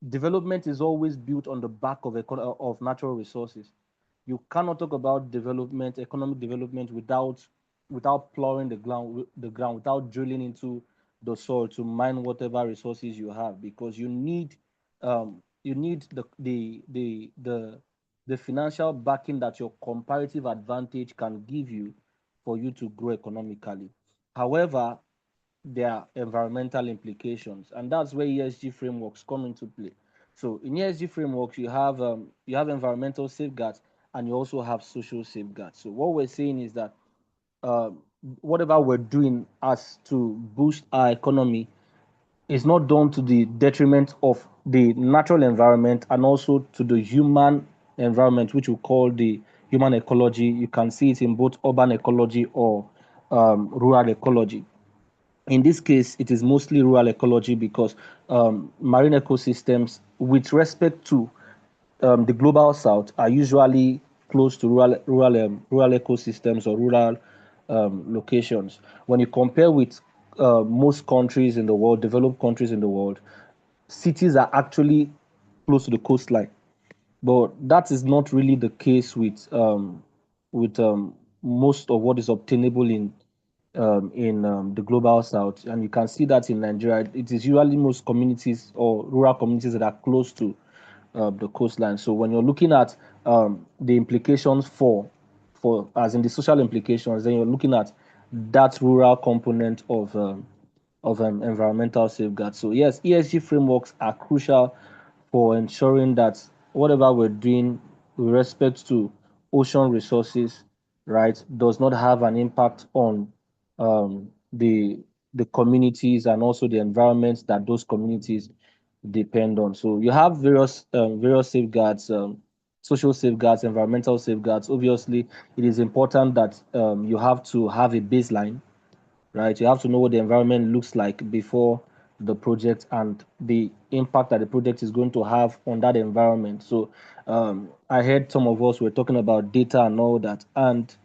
development is always built on the back of of natural resources. You cannot talk about development, economic development, without plowing the ground, without drilling into the soil to mine whatever resources you have, because you need the financial backing that your comparative advantage can give you for you to grow economically. However, there are environmental implications, and that's where ESG frameworks come into play. So in ESG frameworks, you have environmental safeguards and you also have social safeguards. So what we're saying is that um, whatever we're doing as to boost our economy is not done to the detriment of the natural environment and also to the human environment, which we call the human ecology. You can see it in both urban ecology or rural ecology. In this case, it is mostly rural ecology because marine ecosystems, with respect to the global south, are usually close to rural ecosystems or rural locations. When you compare with most countries in the world, developed countries in the world, cities are actually close to the coastline, but that is not really the case with most of what is obtainable in the global south, and you can see that in Nigeria. It is usually most communities or rural communities that are close to the coastline. So when you're looking at the implications for as in the social implications, then you're looking at that rural component of environmental safeguards. So yes, ESG frameworks are crucial for ensuring that whatever we're doing with respect to ocean resources, right, does not have an impact on the communities and also the environments that those communities depend on. So you have various safeguards, social safeguards, environmental safeguards. Obviously, it is important that you have to have a baseline, right? You have to know what the environment looks like before the project and the impact that the project is going to have on that environment. So I heard some of us were talking about data and all that. And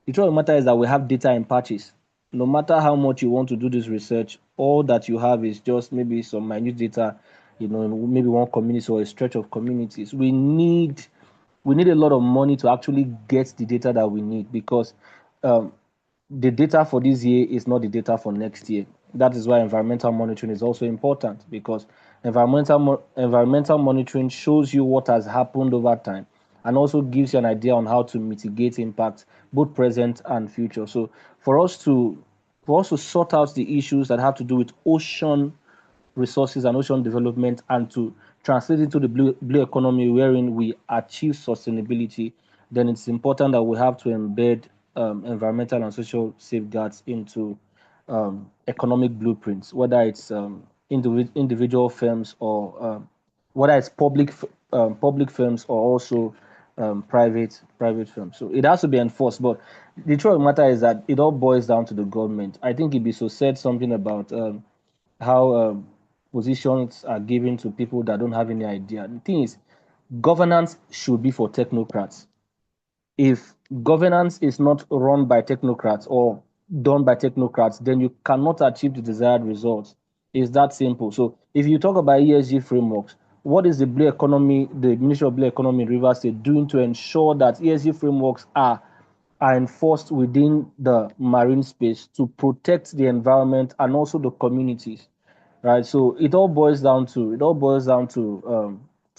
the truth of the matter is that we have data in patches. No matter how much you want to do this research, all that you have is just maybe some minute data, in maybe one community or a stretch of communities. We need a lot of money to actually get the data that we need, because um, the data for this year is not the data for next year. That is why environmental monitoring is also important, because environmental monitoring shows you what has happened over time and also gives you an idea on how to mitigate impacts, both present and future. So for us to sort out the issues that have to do with ocean resources and ocean development and to translate into the blue economy wherein we achieve sustainability, then it's important that we have to embed environmental and social safeguards into economic blueprints, whether it's individual firms or whether it's public firms or also private firms. So it has to be enforced. But the truth of the matter is that it all boils down to the government. I think Ibiso said something about how positions are given to people that don't have any idea. The thing is, governance should be for technocrats. If governance is not run by technocrats or done by technocrats, then you cannot achieve the desired results. It's that simple. So if you talk about ESG frameworks, what is the blue economy, the Ministry of Blue Economy in Rivers State doing to ensure that ESG frameworks are enforced within the marine space to protect the environment and also the communities, right? So it all boils down to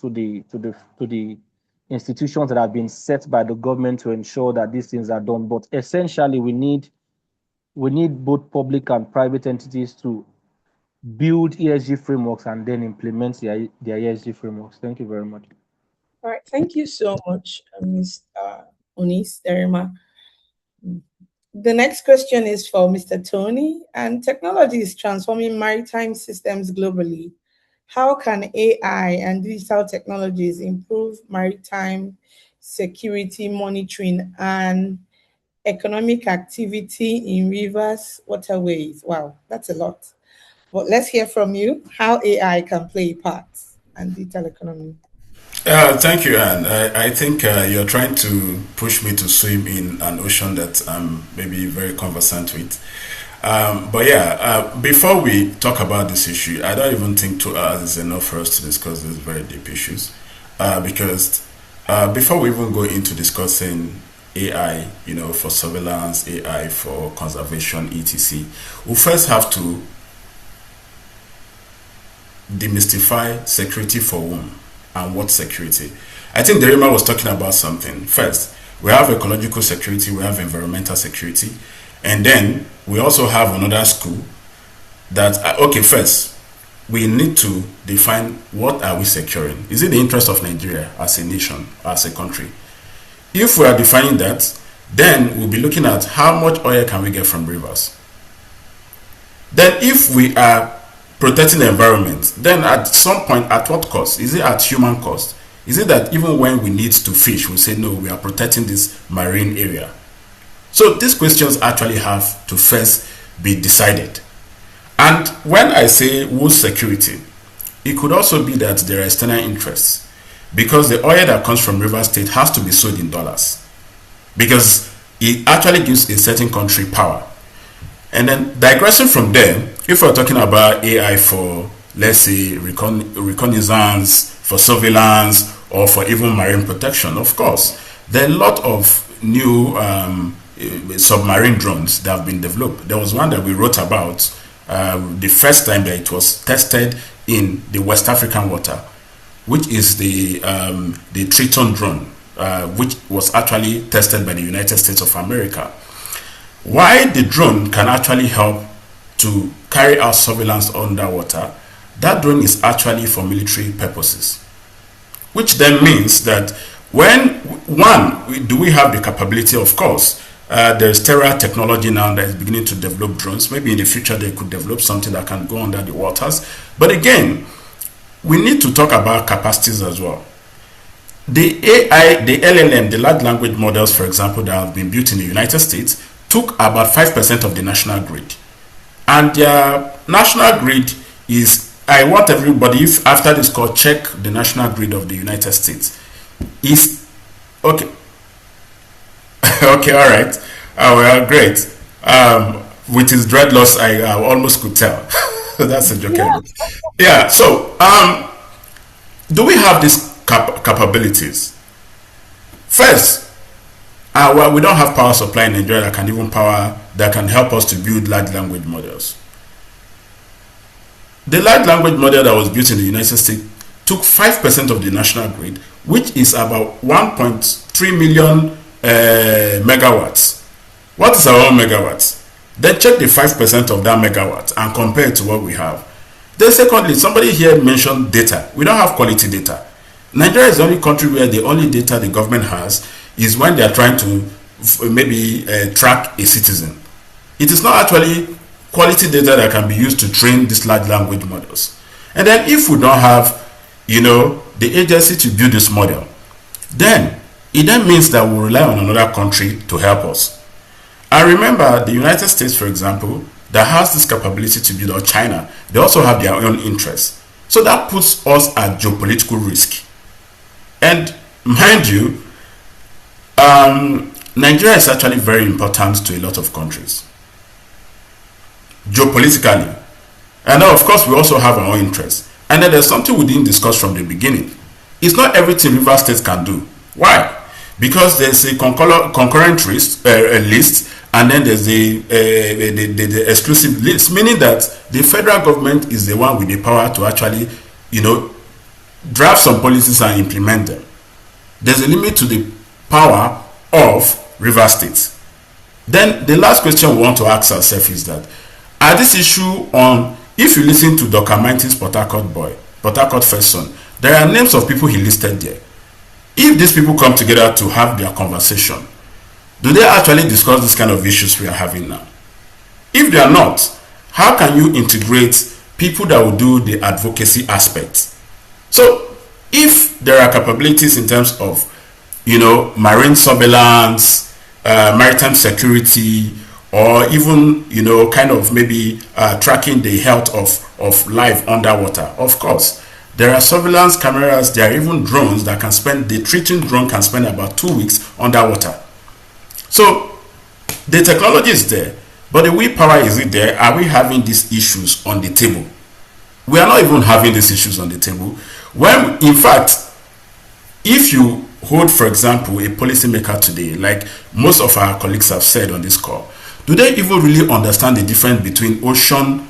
the institutions that have been set by the government to ensure that these things are done. But essentially, we need both public and private entities to build ESG frameworks and then implement their ESG frameworks. Thank you very much. All right, thank you so much, Ms. Derima. The next question is for Mr. Tony, and technology is transforming maritime systems globally. How can AI and digital technologies improve maritime security monitoring and economic activity in rivers, waterways? Wow, that's a lot. But let's hear from you how AI can play a part and digital economy. Thank you, Anne. I think you're trying to push me to swim in an ocean that I'm maybe very conversant with. But yeah, before we talk about this issue, I don't even think 2 hours is enough for us to discuss these very deep issues. Because before we even go into discussing AI, for surveillance, AI for conservation, etc., we first have to demystify security for whom and what security. I think Derima was talking about something. First, we have ecological security, we have environmental security, and then we also have another school that, first, we need to define what are we securing. Is it the interest of Nigeria as a nation, as a country? If we are defining that, then we'll be looking at how much oil can we get from rivers. Then if we are protecting the environment, then at some point, at what cost? Is it at human cost? Is it that even when we need to fish, we say, no, we are protecting this marine area? So these questions actually have to first be decided. And when I say whose security, it could also be that there are external interests, because the oil that comes from River State has to be sold in dollars, because it actually gives a certain country power. And then digressing from there, if we're talking about AI for, let's say, reconnaissance, for surveillance, or for even marine protection, of course, there are a lot of new submarine drones that have been developed. There was one that we wrote about the first time that it was tested in the West African water, which is the Triton drone, which was actually tested by the United States of America. Why the drone can actually help to carry out surveillance underwater, that drone is actually for military purposes, which then means that do we have the capability? Of course, there's terror technology now that is beginning to develop drones. Maybe in the future they could develop something that can go under the waters. But again, we need to talk about capacities as well. The AI, the LLM, the large language models, for example, that have been built in the United States, took about 5% of the national grid. And their national grid is, I want everybody, if after this call, check the national grid of the United States. Is, okay. Okay, all right. Oh, well, great. With his dreadlocks, I almost could tell. That's a joke. Yeah, so, do we have these capabilities? First, we don't have power supply in Nigeria that can help us to build large language models. The large language model that was built in the United States took 5% of the national grid, which is about 1.3 million megawatts. What is our megawatts? Then check the 5% of that megawatt and compare it to what we have. Then secondly, somebody here mentioned data. We don't have quality data. Nigeria is the only country where the only data the government has is when they are trying to maybe track a citizen. It is not actually quality data that can be used to train these large language models. And then if we don't have, the agency to build this model, then it then means that we rely on another country to help us. I remember the United States, for example, that has this capability to build, or China, they also have their own interests. So that puts us at geopolitical risk. And mind you, Nigeria is actually very important to a lot of countries, geopolitically. And now, of course, we also have our own interests. And then there's something we didn't discuss from the beginning. It's not everything River State can do. Why? Because there's a concurrent list, and then there's the exclusive list, meaning that the federal government is the one with the power to actually, draft some policies and implement them. There's a limit to the power of River State. Then the last question we want to ask ourselves is that, at this issue on, if you listen to Dr. Mighty's Port Harcourt first son, there are names of people he listed there. If these people come together to have their conversation, do they actually discuss this kind of issues we are having now? If they are not, how can you integrate people that will do the advocacy aspect? So if there are capabilities in terms of, marine surveillance, maritime security, or even, kind of maybe tracking the health of life underwater, of course, there are surveillance cameras, there are even drones that can spend, the treating drone can spend about 2 weeks underwater. So the technology is there, but the willpower, is it there? Are we having these issues on the table? We are not even having these issues on the table. When, in fact, if you hold, for example, a policymaker today, like most of our colleagues have said on this call, do they even really understand the difference between ocean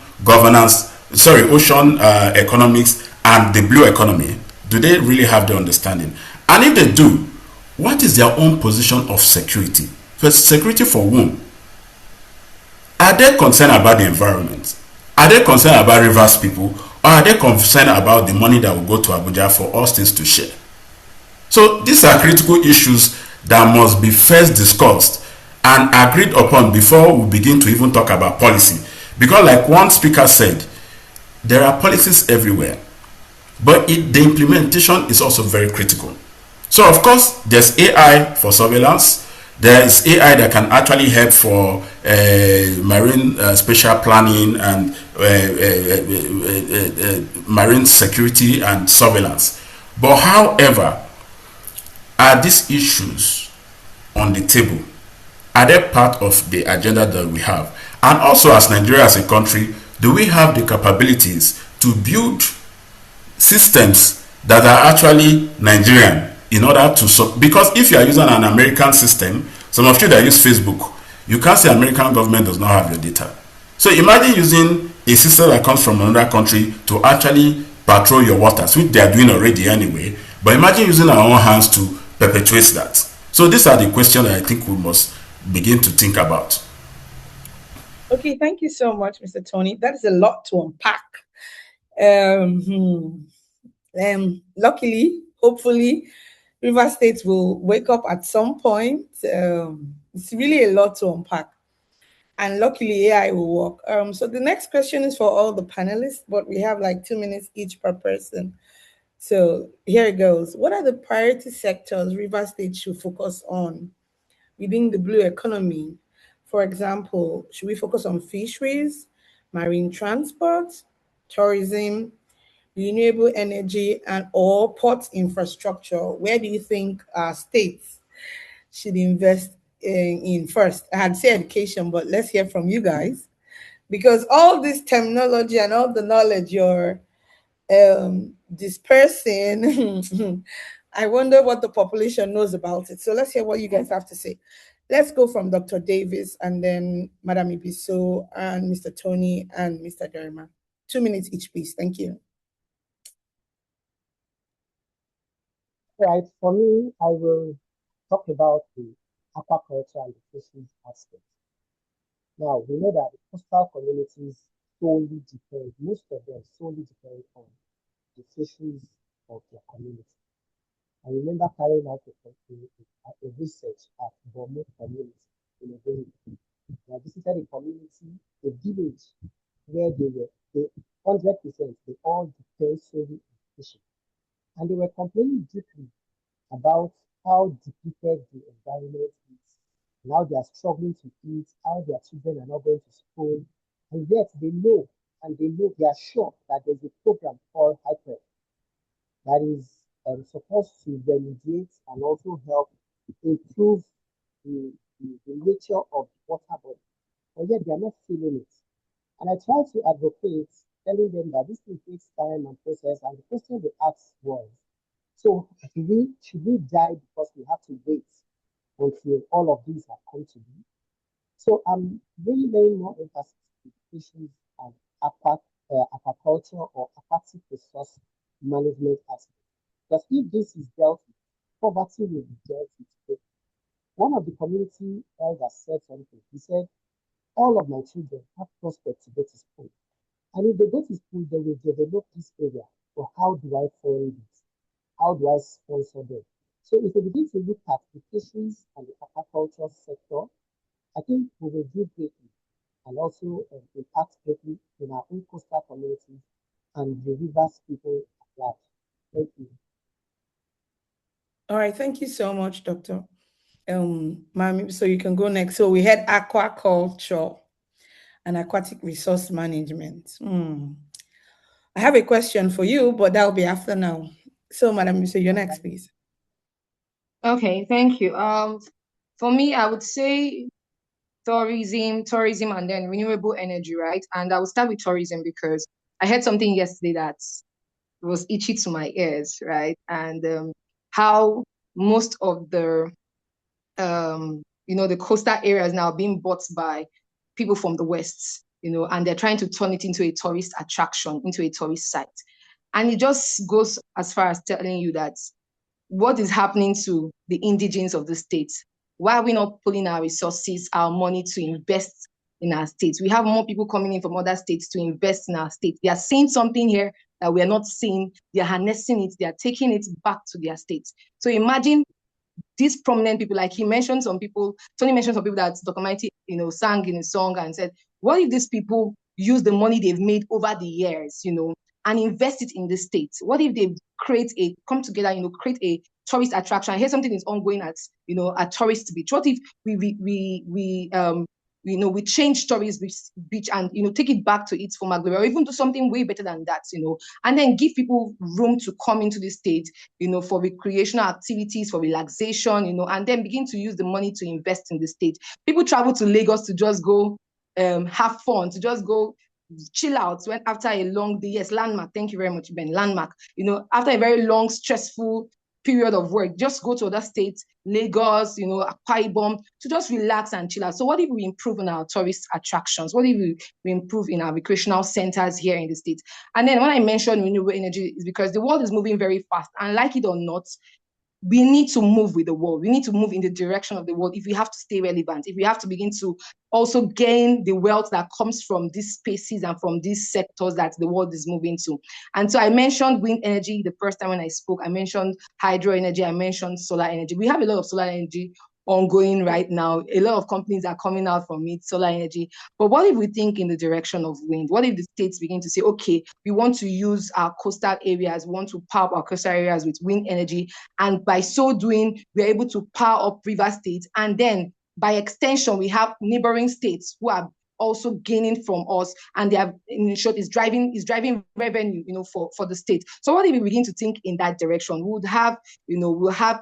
economics and the blue economy? Do they really have the understanding? And if they do, what is their own position of security? First, security for whom? Are they concerned about the environment? Are they concerned about rivers people? Or are they concerned about the money that will go to Abuja for all states to share? So these are critical issues that must be first discussed and agreed upon before we begin to even talk about policy. Because like one speaker said, there are policies everywhere, but the implementation is also very critical. So of course, there's AI for surveillance. There is AI that can actually help for marine spatial planning and marine security and surveillance. But however, are these issues on the table? Are they part of the agenda that we have? And also, as Nigeria as a country, do we have the capabilities to build systems that are actually Nigerian in order to, because if you are using an American system, some of you that use Facebook, you can't say American government does not have your data. So imagine using a system that comes from another country to actually patrol your waters, which they are doing already anyway, but imagine using our own hands to perpetuate that. So these are the questions that I think we must begin to think about. Okay, thank you so much, Mr. Tony. That is a lot to unpack. Luckily, hopefully, River State will wake up at some point. It's really a lot to unpack. And luckily, AI will work. So the next question is for all the panelists, but we have like 2 minutes each per person. So here it goes. What are the priority sectors River State should focus on within the blue economy? For example, should we focus on fisheries, marine transport, tourism, renewable energy, and or port infrastructure? Where do you think states should invest in first? I had said education, but let's hear from you guys, because all this terminology and all the knowledge you're dispersing, I wonder what the population knows about it. So let's hear what you guys have to say. Let's go from Dr. Davies and then Madam Ibiso and Mr. Tony and Mr. Derima. 2 minutes each, please. Thank you. Right. For me, I will talk about the aquaculture and the fisheries aspect. Now, we know that the coastal communities solely depend, most of them solely depend on the fisheries of their community. I remember carrying out a research at Bournemouth community in a village I visited a community, a village, where they 100%, they all depend solely on fishing. And they were complaining deeply about how depleted the environment is, and how they are struggling to eat, how their children are not going to school, and yet they are sure that there's a program called Hyper that is supposed to remediate and also help improve the nature of the water body, but yet they are not feeling it. And I try to advocate, telling them that this thing takes time and process. And the question they asked was, so should we die because we have to wait until all of these have come to be? So I'm really laying more emphasis on issues of aquaculture or aquatic resource management aspect. Because if this is dealt with, poverty will be dealt with. One of the community elders said something. He said, all of my children have prospects to go to school. And if they go to school, they will develop this area. But how do I fund it? How do I sponsor them? So if we begin to look at the fisheries and the aquaculture sector, I think we will do greatly and also impact greatly in our own coastal communities and the rivers people at large. Thank you. All right, thank you so much, Doctor. Ma'am, so you can go next. So we had aquaculture and aquatic resource management. I have a question for you, but that'll be after now. So, Madam, so you're next, please. Okay, thank you. For me, I would say tourism, and then renewable energy, right? And I will start with tourism because I heard something yesterday that was itchy to my ears, right? And how most of the the coastal areas now being bought by people from the West, and they're trying to turn it into a tourist attraction, into a tourist site. And it just goes as far as telling you that what is happening to the indigenes of the state? Why are we not pulling our resources, our money to invest in our states? We have more people coming in from other states to invest in our state. They are seeing something here that we are not seeing. They are harnessing it. They are taking it back to their states. So imagine these prominent people, like he mentioned some people, Tony mentioned some people that Dr. Mighty, sang in a song and said, what if these people use the money they've made over the years, and invest it in the state? What if they create a tourist attraction? Here's something that's ongoing at, a tourist beach. What if we change tourist beach and, take it back to its former glory, or even do something way better than that, and then give people room to come into the state, for recreational activities, for relaxation, and then begin to use the money to invest in the state. People travel to Lagos to just go have fun, to just go chill out after a long day. Yes, landmark. Thank you very much, Ben. Landmark. After a very long, stressful period of work, just go to other states, Lagos, Akwa Ibom, to just relax and chill out. So what if we improve on our tourist attractions? What if we improve in our recreational centers here in the States? And then when I mentioned renewable energy, is because the world is moving very fast, and like it or not, we need to move with the world. We need to move in the direction of the world if we have to stay relevant, if we have to begin to also gain the wealth that comes from these spaces and from these sectors that the world is moving to. And so I mentioned wind energy the first time when I spoke. I mentioned hydro energy. I mentioned solar energy. We have a lot of solar energy ongoing right now. A lot of companies are coming out from it, solar energy. But what if we think in the direction of wind? What if the states begin to say, okay, we want to use our coastal areas, we want to power our coastal areas with wind energy, and by so doing, we're able to power up river states, and then by extension, we have neighboring states who are also gaining from us, and they have, in short, is driving revenue, for the state. So what if we begin to think in that direction? We'll have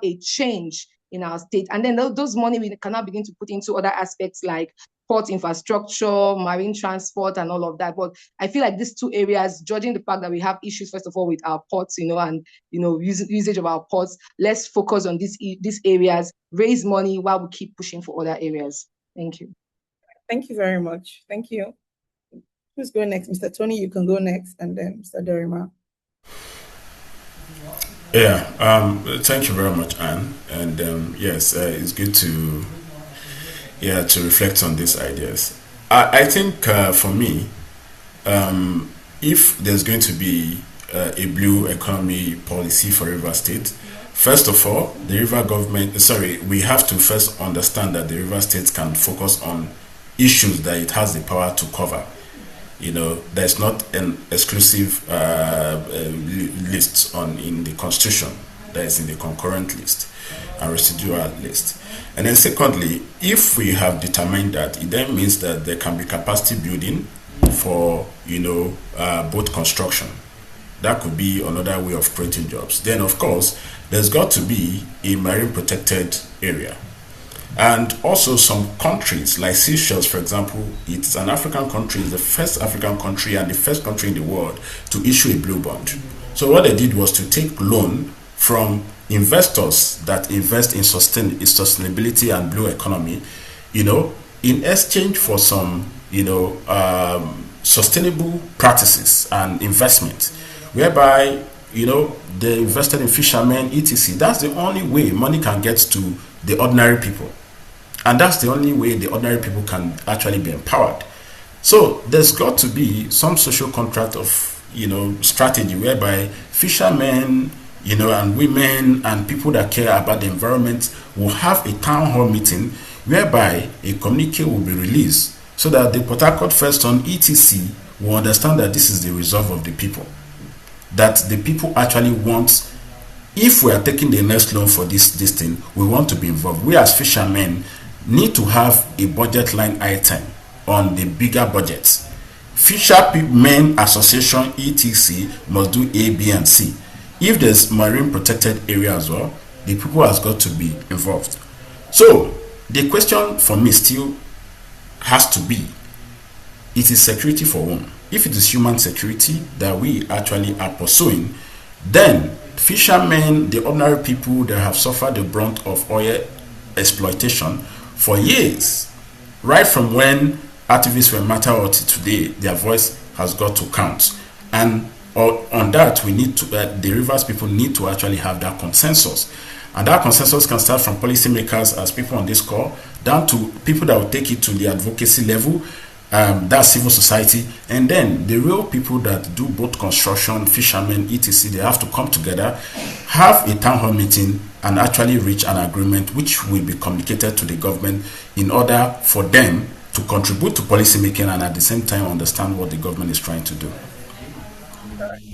a change in our state, and then those money we cannot begin to put into other aspects like port infrastructure, marine transport, and all of that. But I feel like these two areas, judging the fact that we have issues, first of all, with our ports, and usage of our ports, let's focus on these areas, raise money while we keep pushing for other areas. Thank you. Thank you very much. Thank you. Who's going next? Mr. Tony, you can go next, and then Mr. Derima. Yeah, thank you very much, Anne. And yes, it's good to reflect on these ideas. I think for me, if there's going to be a blue economy policy for River State, first of all, we have to first understand that the River States can focus on issues that it has the power to cover. There's not an exclusive list in the Constitution. That is in the concurrent list and residual list. And then secondly, if we have determined that, it then means that there can be capacity building for, boat construction. That could be another way of creating jobs. Then, of course, there's got to be a marine protected area. And also some countries, like Seychelles, for example, it's an African country, it's the first African country and the first country in the world to issue a blue bond. So what they did was to take loan from investors that invest in sustainability and blue economy, in exchange for some, sustainable practices and investment, whereby, they invested in fishermen, etc. That's the only way money can get to the ordinary people. And that's the only way the ordinary people can actually be empowered. So there's got to be some social contract of, strategy whereby fishermen, and women and people that care about the environment will have a town hall meeting whereby a communique will be released so that the Port Harcourt First on etc. will understand that this is the resolve of the people. That the people actually want, if we are taking the next loan for this thing, we want to be involved. We as fishermen need to have a budget line item on the bigger budgets. Fishermen Association etc. must do A, B, and C. If there's marine protected area as well, the people has got to be involved. So the question for me still has to be, it is security for whom? If it is human security that we actually are pursuing, then fishermen, the ordinary people that have suffered the brunt of oil exploitation for years, right from when activists were matter or today, their voice has got to count. And on that, we need to, the rivers people need to actually have that consensus. And that consensus can start from policymakers as people on this call, down to people that will take it to the advocacy level, that's civil society, and then the real people that do both construction, fishermen, etc. They have to come together, have a town hall meeting, and actually reach an agreement which will be communicated to the government in order for them to contribute to policy making and at the same time understand what the government is trying to do.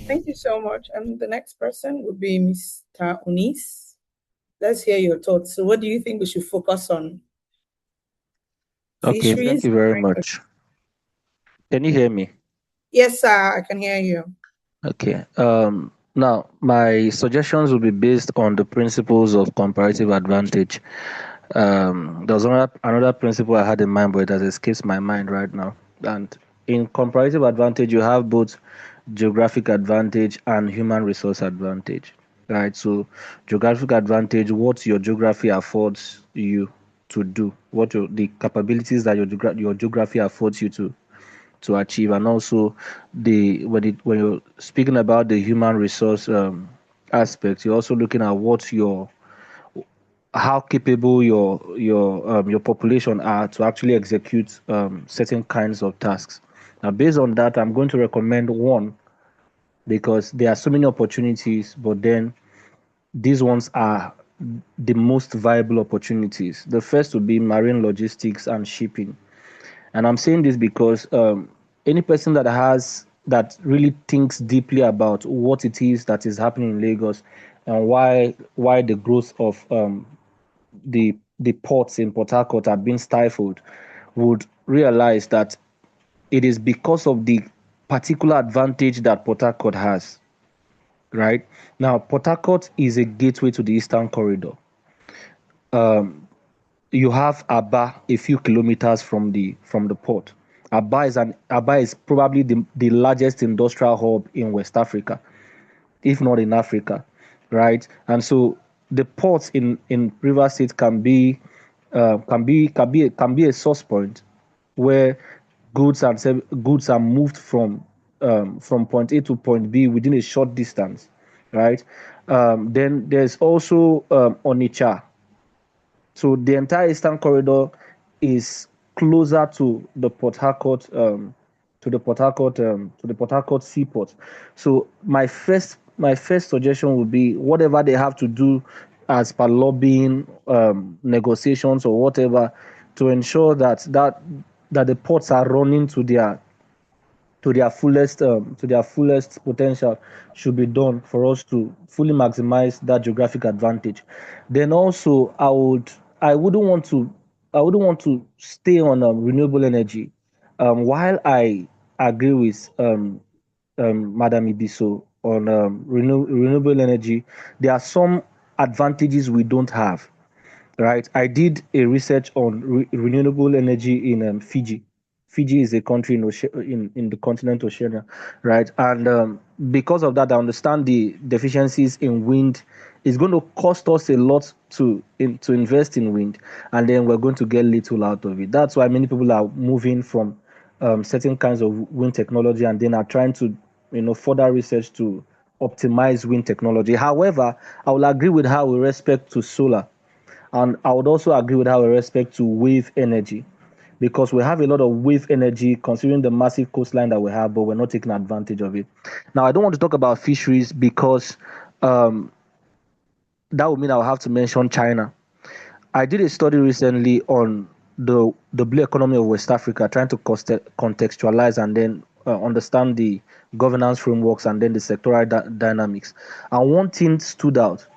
Thank you so much. And the next person would be Mr. Onis. Let's hear your thoughts. So what do you think we should focus on? Okay, Fisheries? thank you very much. Can you hear me? Yes, sir, I can hear you. Okay. Now, my suggestions will be based on the principles of comparative advantage. There's another principle I had in mind, but it has escaped my mind right now. And in comparative advantage, you have both geographic advantage and human resource advantage, right? So geographic advantage, what your geography affords you to do, what the capabilities that your geography affords you to achieve, and also when you're speaking about the human resource aspect, you're also looking at how capable your population are to actually execute certain kinds of tasks. Now, based on that, I'm going to recommend one, because there are so many opportunities, but then these ones are the most viable opportunities. The first would be marine logistics and shipping. And I'm saying this because any person that really thinks deeply about what it is that is happening in Lagos and why the growth of the ports in Port Harcourt are being stifled would realize that it is because of the particular advantage that Port Harcourt has. Right now, Port Harcourt is a gateway to the Eastern Corridor. You have Aba a few kilometers from the port. Aba is probably the largest industrial hub in West Africa, if not in Africa, right? And so the ports in Rivers State can be a source point where goods are moved from point A to point B within a short distance, right? Then there's also Onitsha. So the entire Eastern Corridor is closer to the Port Harcourt seaport. So my first suggestion would be, whatever they have to do as per lobbying, negotiations or whatever, to ensure that ports are running to their fullest potential should be done for us to fully maximize that geographic advantage. Then also, I wouldn't want to stay on renewable energy. While I agree with Madam Ibiso on renewable energy, there are some advantages we don't have, right? I did a research on renewable energy in Fiji. Fiji is a country in the continent Oceania, right? And because of that, I understand the deficiencies in wind. It's going to cost us a lot to invest in wind, and then we're going to get little out of it. That's why many people are moving from certain kinds of wind technology, and then are trying to, further research to optimize wind technology. However, I will agree with her with respect to solar, and I would also agree with her with respect to wave energy, because we have a lot of wave energy considering the massive coastline that we have, but we're not taking advantage of it. Now, I don't want to talk about fisheries because um, that would mean I'll have to mention China. I did a study recently on the blue economy of West Africa, trying to contextualize and then understand the governance frameworks and then the sectoral dynamics. And one thing stood out: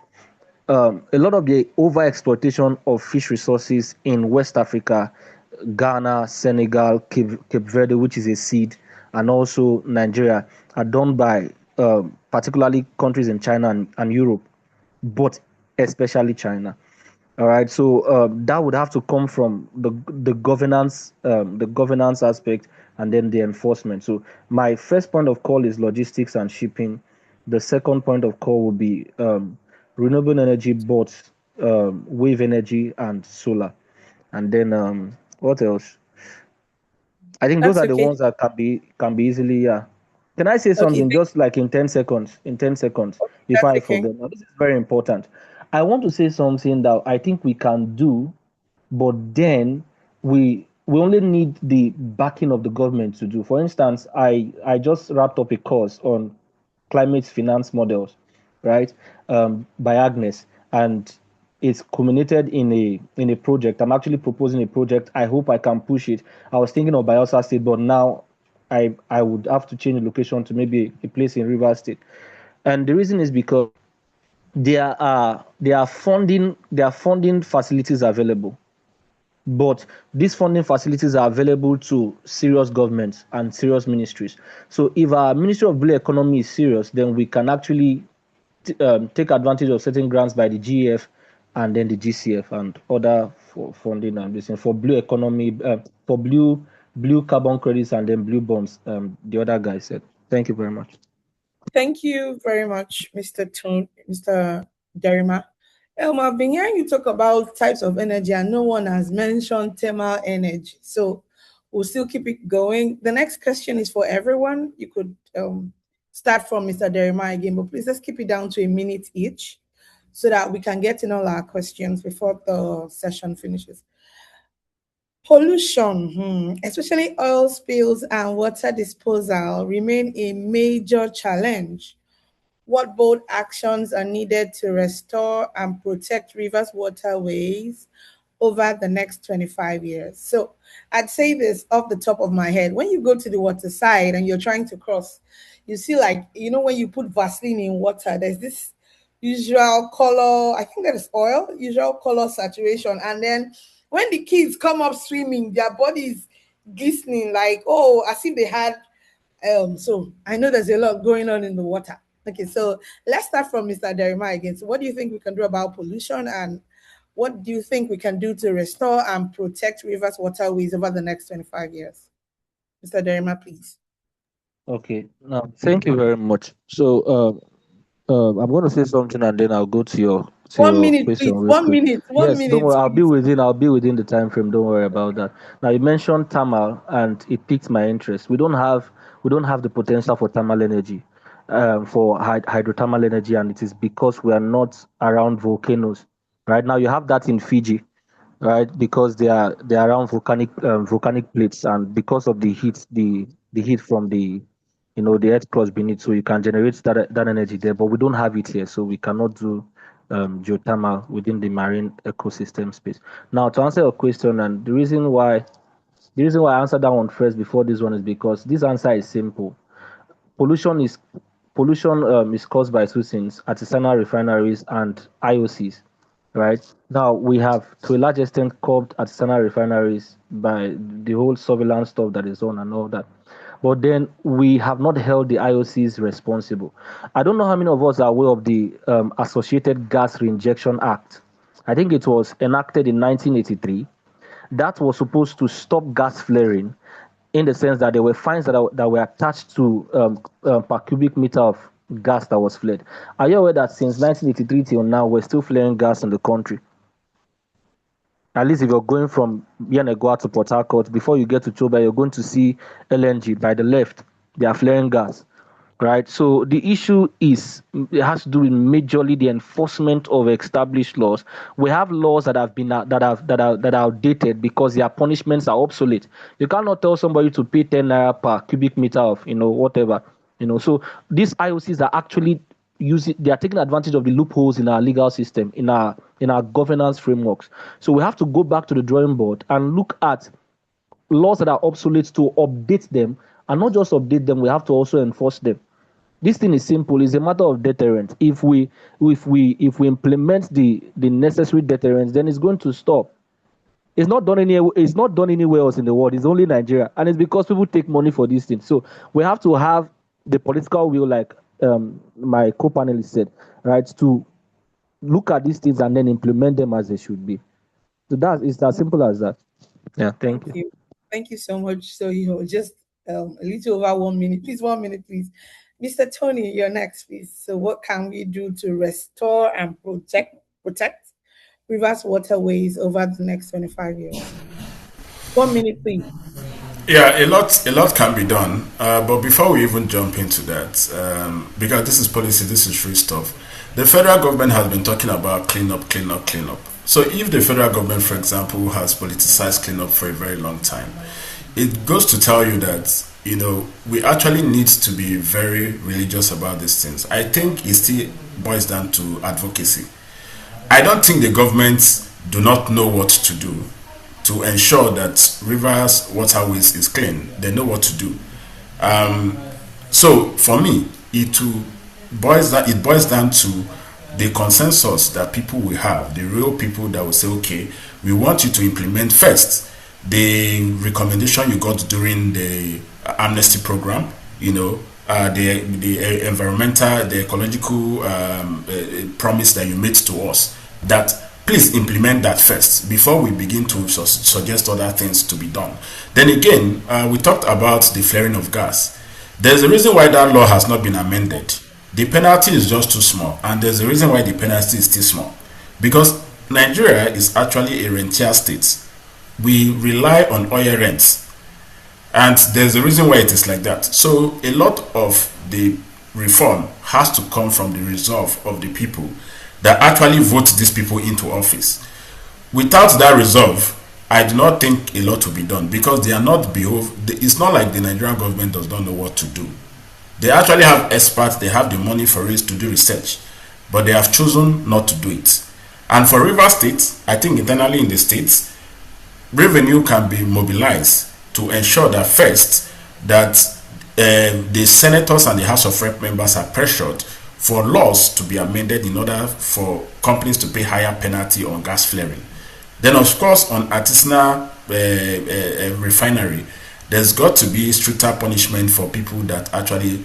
a lot of the over exploitation of fish resources in West Africa, Ghana, Senegal, Cape Verde, which is a seed, and also Nigeria, are done by particularly countries in China and Europe, but especially China. All right, so that would have to come from the governance aspect, and then the enforcement. So my first point of call is logistics and shipping. The second point of call will be renewable energy, both wave energy and solar. And then what else? I think those That's are the okay. ones that can be easily, yeah. Can I say Okay, something just like in 10 seconds? In 10 seconds before that's I okay. forget. Now, this is very important. I want to say something that I think we can do, but then we only need the backing of the government to do. For instance, I just wrapped up a course on climate finance models, right? By Agnes, and it's culminated in a project. I'm actually proposing a project. I hope I can push it. I was thinking of Bayelsa State, but now I would have to change the location to maybe a place in River State. And the reason is because there are funding facilities available, but these funding facilities are available to serious governments and serious ministries. So if our Ministry of Blue Economy is serious, then we can actually take advantage of certain grants by the GEF and then the GCF and other for funding and this for blue economy, for blue carbon credits and then blue bonds. The other guy said. Thank you very much. Thank you very much, Mr. Derima. I've been hearing you talk about types of energy, and no one has mentioned thermal energy. So we'll still keep it going. The next question is for everyone. You could start from Mr. Derima again, but please let's keep it down to a minute each so that we can get in all our questions before the session finishes. Pollution, especially oil spills and water disposal, remain a major challenge. What bold actions are needed to restore and protect rivers' waterways over the next 25 years? So I'd say this off the top of my head. When you go to the water side and you're trying to cross, you see, like, when you put Vaseline in water, there's this usual color, I think that is oil, usual color saturation. And then when the kids come up swimming, their bodies glistening like, oh, as if they had so I know there's a lot going on in the water. Okay, so let's start from Mr. Derima again. So what do you think we can do about pollution, and what do you think we can do to restore and protect rivers waterways over the next 25 years? Mr. Derima, please. Okay. Now, thank you very much. So, I'm going to say something and then I'll go to your 1 minute, question please. real One quick. minute. One Yes, don't minute, worry. please. I'll be within the time frame. Don't worry about that. Now, you mentioned thermal and it piqued my interest. We don't have the potential for thermal energy, for hydrothermal energy, and it is because we are not around volcanoes. Right now, you have that in Fiji, right? Because they are around volcanic plates, and because of the heat from the earth crust beneath, so you can generate that energy there. But we don't have it here, so we cannot do geothermal within the marine ecosystem space. Now, to answer your question, and the reason why The reason why I answered that one first before this one is because this answer is simple. Pollution is pollution is caused by two things: artisanal refineries and IOCs. Right now, we have to a large extent curbed artisanal refineries by the whole surveillance stuff that is on and all that. But then we have not held the IOCs responsible. I don't know how many of us are aware of the Associated Gas Reinjection Act. I think it was enacted in 1983. That was supposed to stop gas flaring, in the sense that there were fines that were attached to per cubic meter of gas that was flared. Are you aware that since 1983 till now, we're still flaring gas in the country? At least if you're going from Ibienebo to Port Harcourt, before you get to Choba, you're going to see LNG by the left. They are flaring gas, right? So the issue is, it has to do with majorly the enforcement of established laws. We have laws that have been that are outdated because their punishments are obsolete. You cannot tell somebody to pay 10 naira per cubic meter of whatever. So these IOCs are actually they are taking advantage of the loopholes in our legal system, in our governance frameworks. So we have to go back to the drawing board and look at laws that are obsolete, to update them, and not just update them, we have to also enforce them. This thing is simple. It's a matter of deterrent. If we implement the necessary deterrence, then it's going to stop. It's not done anywhere else in the world. It's only Nigeria, and it's because people take money for these things. So we have to have the political will, like my co-panelist said, right, to look at these things and then implement them as they should be. So it's as simple as that. Yeah, thank you. Thank you so much. So just a little over 1 minute, please. 1 minute, please. Mr. Tony, you're next, please. So what can we do to restore and protect rivers waterways over the next 25 years? 1 minute, please. Yeah, a lot can be done. But before we even jump into that, because this is policy, this is free stuff. The federal government has been talking about clean up, clean up, clean up. So if the federal government, for example, has politicized clean up for a very long time, it goes to tell you that we actually need to be very religious about these things. I think it still boils down to advocacy. I don't think the governments do not know what to do to ensure that rivers, waterways is clean. They know what to do. So for me, it boils down to the consensus that people will have, the real people that will say, okay, we want you to implement first the recommendation you got during the amnesty program, the environmental, the ecological promise that you made to us, that please implement that first before we begin to suggest other things to be done. Then again, we talked about the flaring of gas. There's a reason why that law has not been amended. The penalty is just too small, and there's a reason why the penalty is still small. Because Nigeria is actually a rentier state. We rely on oil rents, and there's a reason why it is like that. So a lot of the reform has to come from the resolve of the people that actually vote these people into office. Without that resolve, I do not think a lot will be done, because they are not it's not like the Nigerian government does not know what to do. They actually have experts, they have the money for it to do research, but they have chosen not to do it. And for River State, I think internally in the states, revenue can be mobilized to ensure that first, that the senators and the House of Rep members are pressured for laws to be amended in order for companies to pay higher penalty on gas flaring. Then of course on artisanal refinery, there's got to be stricter punishment for people that actually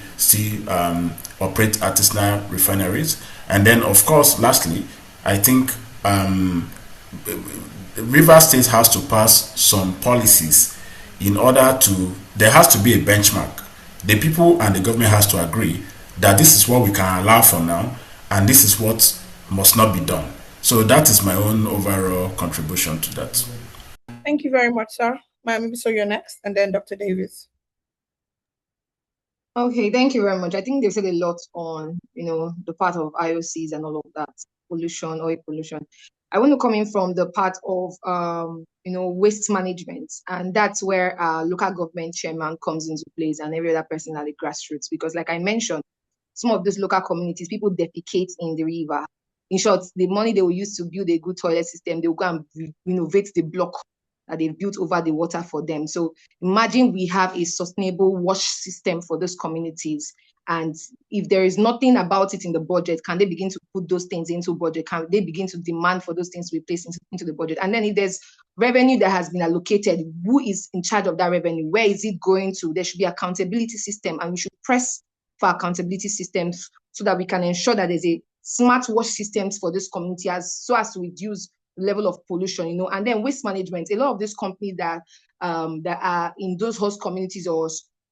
operate artisanal refineries. And then of course lastly, I think River State has to pass some policies in order to, there has to be a benchmark. The people and the government has to agree that this is what we can allow for now, and this is what must not be done. So that is my own overall contribution to that. Thank you very much, sir. Ma'am, Ibiso, you're next, and then Dr. Davies. Okay, thank you very much. I think they've said a lot on, the part of IOCs and all of that, pollution, oil pollution. I want to come in from the part of, waste management. And that's where local government chairman comes into place, and every other person at the grassroots. Because like I mentioned, some of these local communities, people defecate in the river. In short, the money they will use to build a good toilet system, they will go and renovate the block that they've built over the water for them. So imagine we have a sustainable wash system for those communities. And if there is nothing about it in the budget, can they begin to put those things into budget? Can they begin to demand for those things to be placed into the budget? And then if there's revenue that has been allocated, who is in charge of that revenue? Where is it going to? There should be accountability system, and we should press for accountability systems so that we can ensure that there's a smart wash systems for this community so as to reduce the level of pollution, and then waste management. A lot of these companies that are in those host communities or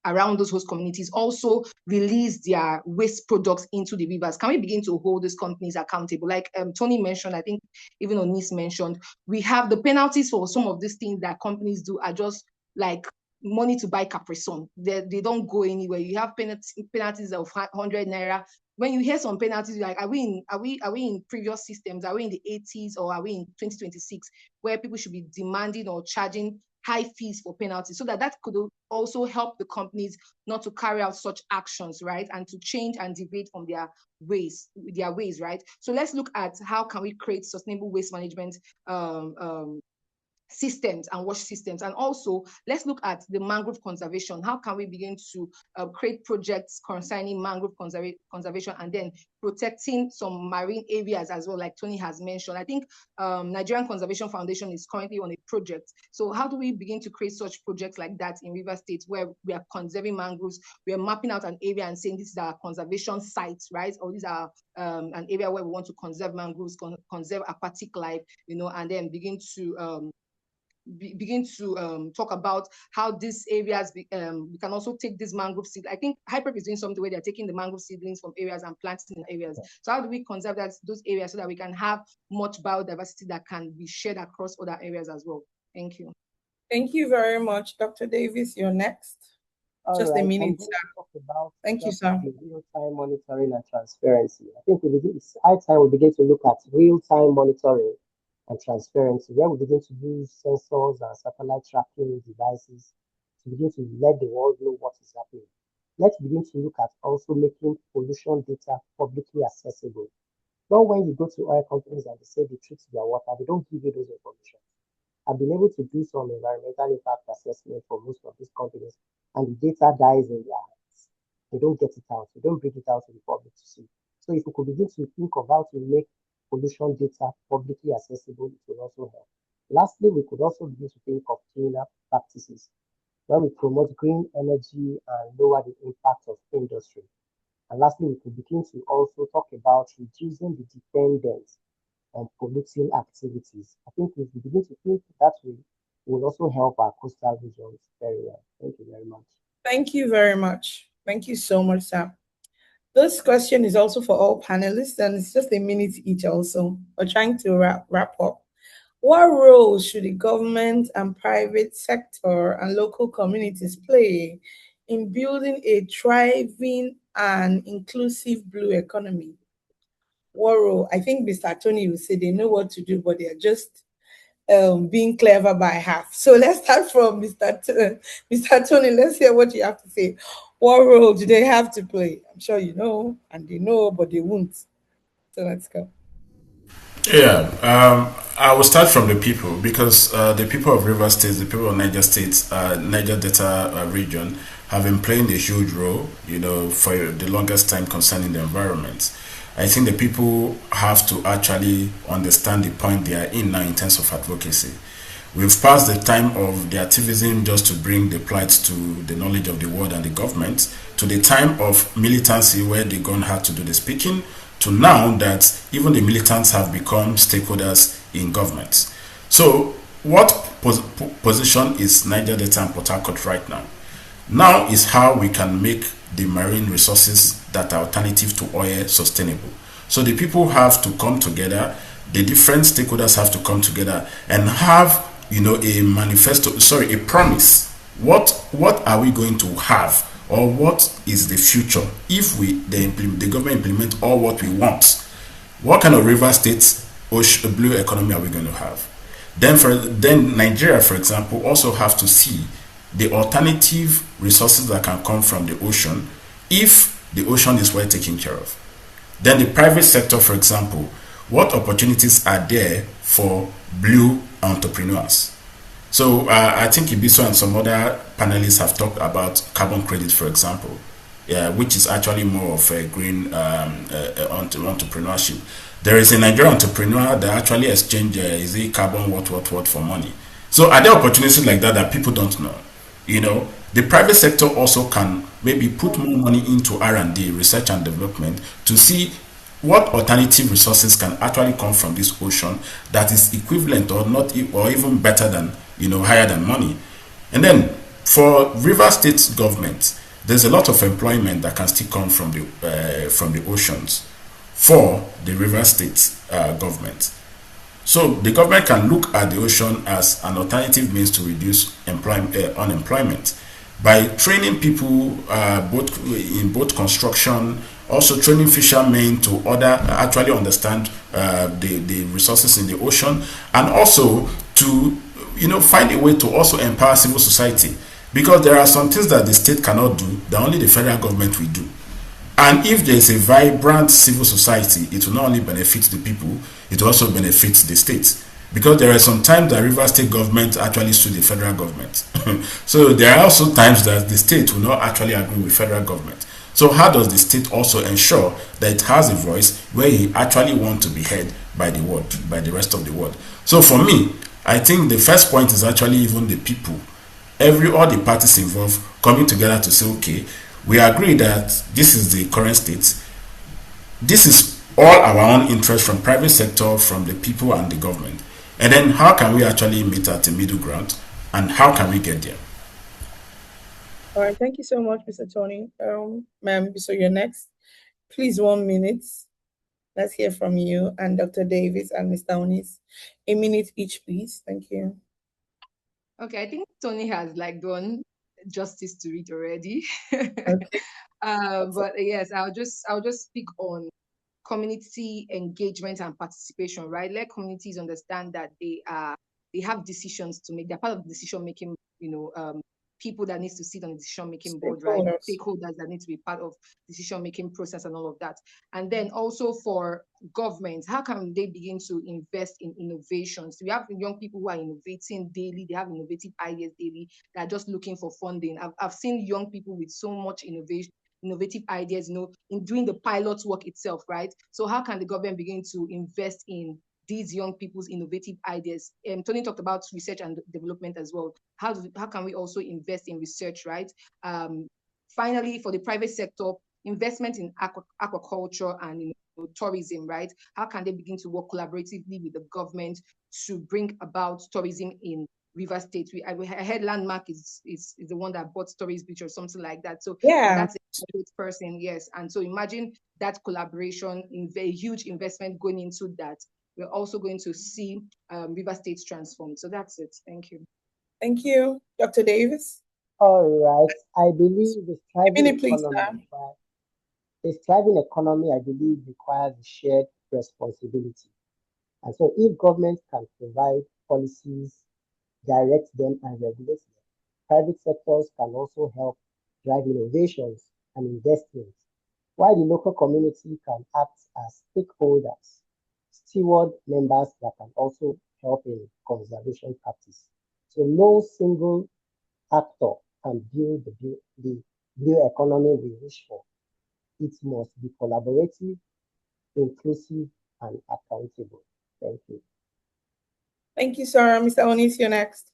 around those host communities also release their waste products into the rivers. Can we begin to hold these companies accountable? Like Tony mentioned, I think even Onis mentioned, we have the penalties for some of these things that companies do are just like money to buy Capri-Sun. They don't go anywhere. You have penalties of 100 naira. When you hear some penalties, you're like, are we in previous systems? Are we in the 80s or are we in 2026 where people should be demanding or charging high fees for penalties, so that could also help the companies not to carry out such actions, right? And to change and deviate from their ways, right? So let's look at how can we create sustainable waste management systems and wash systems. And also, let's look at the mangrove conservation. How can we begin to create projects concerning mangrove conservation and then protecting some marine areas as well, like Tony has mentioned. I think Nigerian Conservation Foundation is currently on a project. So how do we begin to create such projects like that in River State, where we are conserving mangroves, we are mapping out an area and saying this is our conservation site, right? Or these are an area where we want to conserve mangroves, conserve aquatic life, and then begin to talk about how these areas, we can also take these mangrove seeds. I think Hyper is doing something where they're taking the mangrove seedlings from areas and planting in areas. So how do we conserve those areas so that we can have much biodiversity that can be shared across other areas as well? Thank you. Thank you very much, Dr. Davies. You're next. Just a minute, sir. Talk about Thank you, sir. Real-time monitoring and transparency. I think it's high time we begin to look at real-time monitoring and transparency, where we begin to use sensors and satellite tracking devices to begin to let the world know what is happening. Let's begin to look at also making pollution data publicly accessible. Not when you go to oil companies and they say they treat their water, they don't give you those information. I've been able to do some environmental impact assessment for most of these companies, and the data dies in their hands. They don't get it out. They don't bring it out to the public to see. So if we could begin to think of how to make pollution data publicly accessible, it will also help. Lastly, we could also begin to think of cleaner practices, where we promote green energy and lower the impact of industry. And lastly, we could begin to also talk about reducing the dependence on polluting activities. I think if we begin to think that way, it will also help our coastal regions very well. Thank you very much. Thank you very much. Thank you so much, Sam. This question is also for all panelists, and it's just a minute each also. We're trying to wrap up. What role should the government and private sector and local communities play in building a thriving and inclusive blue economy? What role? I think Mr. Tony will say they know what to do, but they are just being clever by half. So let's start from Mr. Tony. Let's hear what you have to say. What role do they have to play? I'm sure you know, and they know, but they won't. So let's go. Yeah, I will start from the people, because the people of River State, the people of Niger State, Niger Delta region have been playing a huge role, for the longest time concerning the environment. I think the people have to actually understand the point they are in now in terms of advocacy. We've passed the time of the activism just to bring the plight to the knowledge of the world and the government, to the time of militancy where the gun had to do the speaking, to now that even the militants have become stakeholders in government. So what position is Niger Delta and Port Harcourt right now? Now is how we can make the marine resources that are alternative to oil sustainable. So the people have to come together, the different stakeholders have to come together and have a promise. What are we going to have, or what is the future if the government implement all what we want? What kind of River State blue economy are we going to have? Then Nigeria, for example, also have to see the alternative resources that can come from the ocean if the ocean is well taken care of. Then the private sector, for example, what opportunities are there for blue entrepreneurs? So I think Ibiso and some other panelists have talked about carbon credit, for example, yeah, which is actually more of a green entrepreneurship. There is a Nigerian entrepreneur that actually exchange is it carbon what for money. So are there opportunities like that that people don't know? You know, the private sector also can maybe put more money into R&D, research and development, to see what alternative resources can actually come from this ocean that is equivalent or not or even better than, higher than money. And then for river state government, there's a lot of employment that can still come from the oceans for the river state government. So the government can look at the ocean as an alternative means to reduce unemployment by training people both construction, also training fishermen to actually understand the resources in the ocean, and also to find a way to also empower civil society, because there are some things that the state cannot do that only the federal government will do. And if there is a vibrant civil society, it will not only benefit the people, it will also benefit the state. Because there are some times that River State government actually sue the federal government. So there are also times that the state will not actually agree with federal government. So how does the state also ensure that it has a voice where it actually want to be heard by the world, by the rest of the world? So for me, I think the first point is actually even the people, all the parties involved coming together to say, okay, we agree that this is the current state. This is all our own interest from private sector, from the people and the government. And then how can we actually meet at a middle ground, and how can we get there? All right, thank you so much, Mr. Tony. Ma'am, so you're next. Please, 1 minute. Let's hear from you and Dr. Davies and Mr. Onis. A minute each, please. Thank you. Okay, I think Tony has done justice to it already. Okay. But yes, I'll just speak on community engagement and participation, right? Let communities understand that they have decisions to make. They're part of the decision making, people that needs to sit on the decision making board, right? Stakeholders that need to be part of decision making process and all of that. And then also for governments, how can they begin to invest in innovations? We have young people who are innovating daily. They have innovative ideas daily. They're just looking for funding. I've seen young people with so much innovative ideas, in doing the pilot work itself, right? So how can the government begin to invest in these young people's innovative ideas? Tony talked about research and development as well. How can we also invest in research, right? Finally, for the private sector, investment in aquaculture and tourism, right? How can they begin to work collaboratively with the government to bring about tourism in River State? I heard Landmark is the one that bought Stories Beach or something like that. So yeah, that's a great person, yes. And so imagine that collaboration, in very huge investment going into that. We're also going to see River State transformed. So that's it. Thank you. Thank you, Dr. Davis. All right. I believe the thriving economy, I believe, requires shared responsibility. And so if government can provide policies, direct them and regulate them, private sectors can also help drive innovations and investments, while the local community can act as stakeholders, steward members that can also help in conservation practice. So no single actor can build the blue economy we wish for. It must be collaborative, inclusive, and accountable. Thank you. Thank you, sir. Mr. Onis, you're next.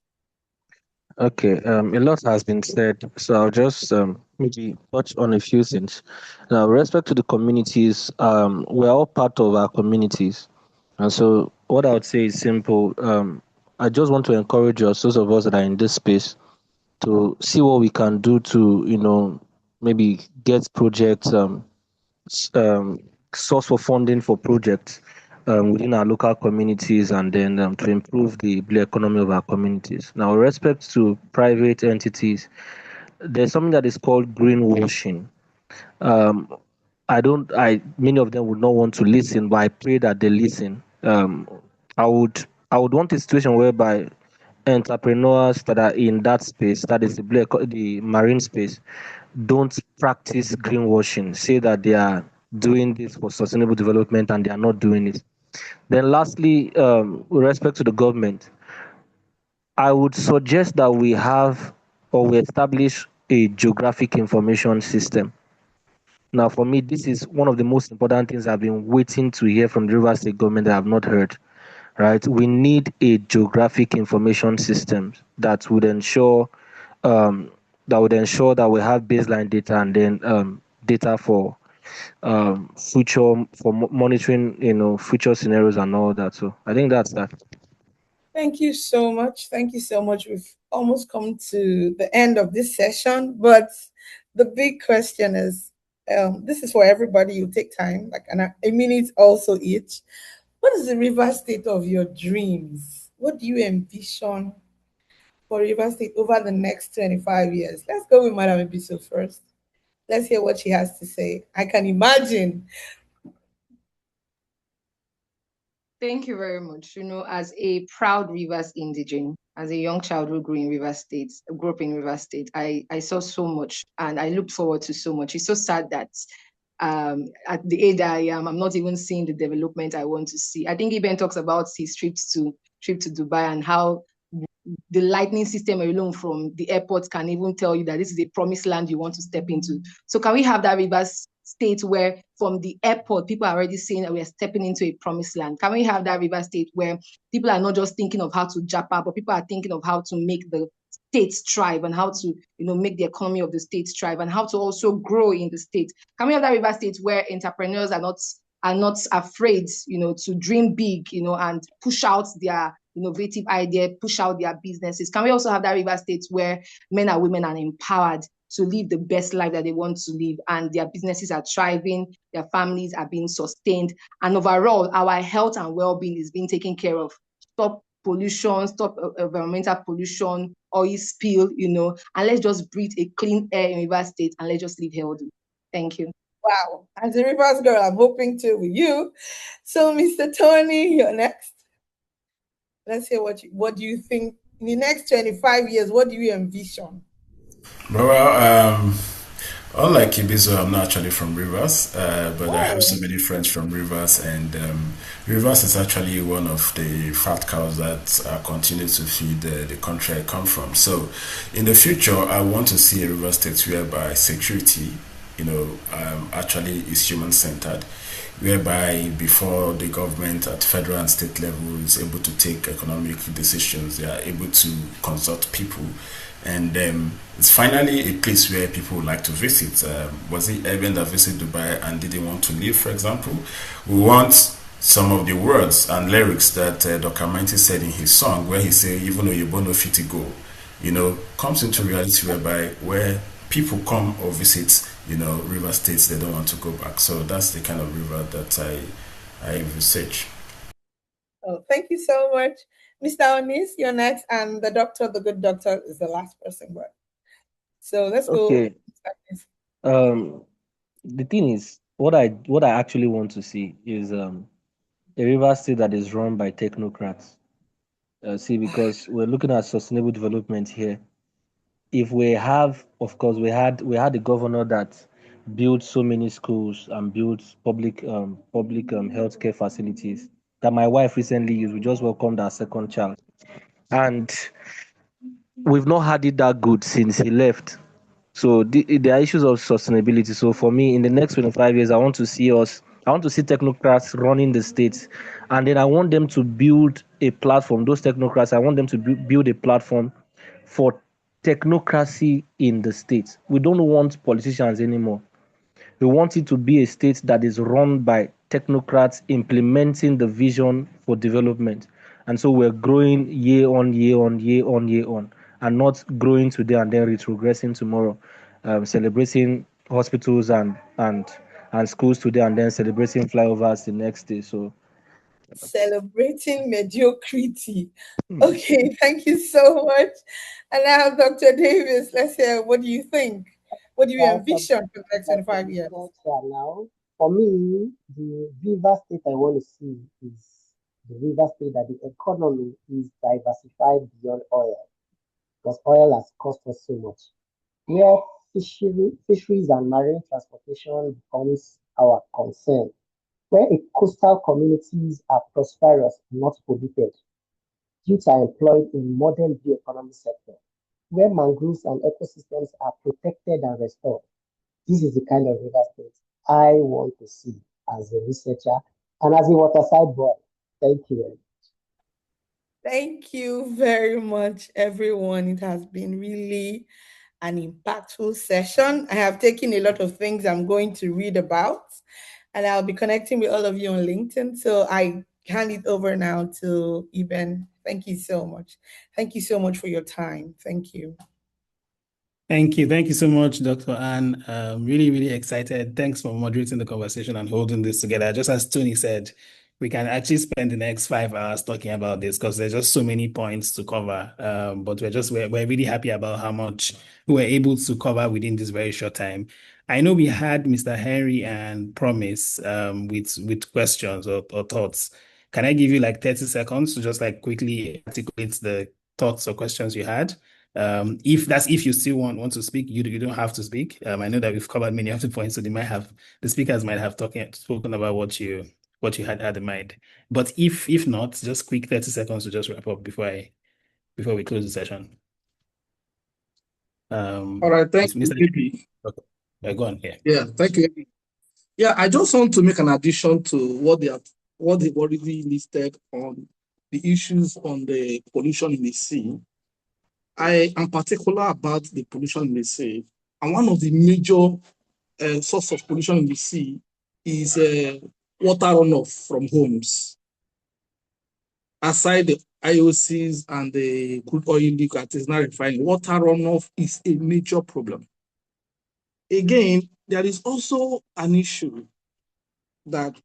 Okay, a lot has been said, so I'll just maybe touch on a few things. Now, with respect to the communities, we're all part of our communities, and so what I would say is simple. I just want to encourage us, those of us that are in this space, to see what we can do to, maybe get projects, source for funding for projects within our local communities, and then to improve the blue economy of our communities. Now, with respect to private entities, there's something that is called greenwashing. Many of them would not want to listen, but I pray that they listen. I would want a situation whereby entrepreneurs that are in that space, that is the marine space, don't practice greenwashing, say that they are doing this for sustainable development and they are not doing it. Then lastly, with respect to the government, I would suggest that we have or we establish a geographic information system. Now, for me, this is one of the most important things I've been waiting to hear from the Rivers State government that I've not heard. Right? We need a geographic information system that would ensure um, that we have baseline data and then data for future for monitoring, future scenarios and all that. So I think that's that. Thank you so much. Thank you so much. We've almost come to the end of this session, but the big question is this is for everybody. You take time, like a minute also each. What is the River State of your dreams? What do you envision for River State over the next 25 years? Let's go with Madam Ibiso first. Let's hear what she has to say. I can imagine. Thank you very much. As a proud Rivers indigene, as a young child who grew up in Rivers State, I saw so much and I looked forward to so much. It's so sad that at the age I am, I'm not even seeing the development I want to see. I think Iben talks about his trip to Dubai and how the lightning system alone from the airport can even tell you that this is a promised land you want to step into. So can we have that Rivers State where from the airport, people are already saying that we are stepping into a promised land? Can we have that Rivers State where people are not just thinking of how to japa, but people are thinking of how to make the states thrive and how to, make the economy of the states thrive and how to also grow in the state? Can we have that Rivers State where entrepreneurs are not afraid, to dream big, and push out their innovative idea, push out their businesses? Can we also have that River State where men and women are empowered to live the best life that they want to live and their businesses are thriving, their families are being sustained, and overall, our health and well-being is being taken care of? Stop pollution, stop environmental pollution, oil spill, and let's just breathe a clean air in River State and let's just live healthy. Thank you. Wow. As a Rivers girl, I'm hoping to with you. So, Mr. Tony, you're next. Let's hear what do you think in the next 25 years? What do you envision? Well, unlike Ibiso, I'm not actually from Rivers, but I have so many friends from Rivers, and Rivers is actually one of the fat cows that continue to feed the country I come from. So, in the future, I want to see a River State whereby security, actually is human centered, whereby before the government at federal and state level is able to take economic decisions, they are able to consult people. And it's finally a place where people would like to visit. Was it even that visited Dubai and didn't want to leave, for example? We want some of the words and lyrics that Dr. Minty said in his song, where he said, even though you no fit to go, comes into reality whereby where people come or visit, river states, they don't want to go back. So that's the kind of river that I research. Oh, thank you so much. Mr. Onis, you're next, and the good doctor, is the last person. But so let's go. Okay. The thing is, what I actually want to see is a river state that is run by technocrats. Because we're looking at sustainable development here. If we have, of course, we had a governor that built so many schools and built public healthcare facilities that my wife recently used. We just welcomed our second child, and we've not had it that good since he left. So there are issues of sustainability. So for me, in the next 25 years, I want to see technocrats running the states, and then I want them to build a platform. Those technocrats, I want them to build a platform for technocracy in the states. We don't want politicians anymore. We want it to be a state that is run by technocrats implementing the vision for development. And so we're growing year on year on year on year on, and not growing today and then retrogressing tomorrow, celebrating hospitals and schools today and then celebrating flyovers the next day. So celebrating mediocrity. Okay, thank you so much. And now, Dr. Davies, let's hear what do you think? What do you envision for the next 25 years? Now, for me, the river state I want to see is the river state that the economy is diversified beyond oil, because oil has cost us so much. Where fisheries and marine transportation becomes our concern, where coastal communities are prosperous and not polluted. youths are employed in modern bee economy sector, where mangroves and ecosystems are protected and restored. This is the kind of river state I want to see as a researcher and as a waterside boy. Thank you. Thank you very much, everyone. It has been really an impactful session. I have taken a lot of things I'm going to read about, and I'll be connecting with all of you on LinkedIn. So I hand it over now to Eben. Thank you so much. Thank you so much for your time. Thank you. Thank you. Thank you so much, Dr. Anne. Really, really excited. Thanks for moderating the conversation and holding this together. Just as Tony said, we can actually spend the next 5 hours talking about this because there's just so many points to cover. But we're really happy about how much we were able to cover within this very short time. I know we had Mr. Henry and Promise with questions or thoughts. Can I give you like 30 seconds to just like quickly articulate the thoughts or questions you had? If you still want to speak, you don't have to speak. I know that we've covered many of the points, so the speakers might have spoken about what you had in mind. But if not, just quick 30 seconds to just wrap up before we close the session. All right, thank you. Okay. Go on here. Yeah, thank you. Yeah, I just want to make an addition to what they've already listed on the issues on the pollution in the sea. I am particular about the pollution in the sea, and one of the major source of pollution in the sea is water runoff from homes. Aside the IOCs and the crude oil leak artisanal refining, water runoff is a major problem. Again, there is also an issue that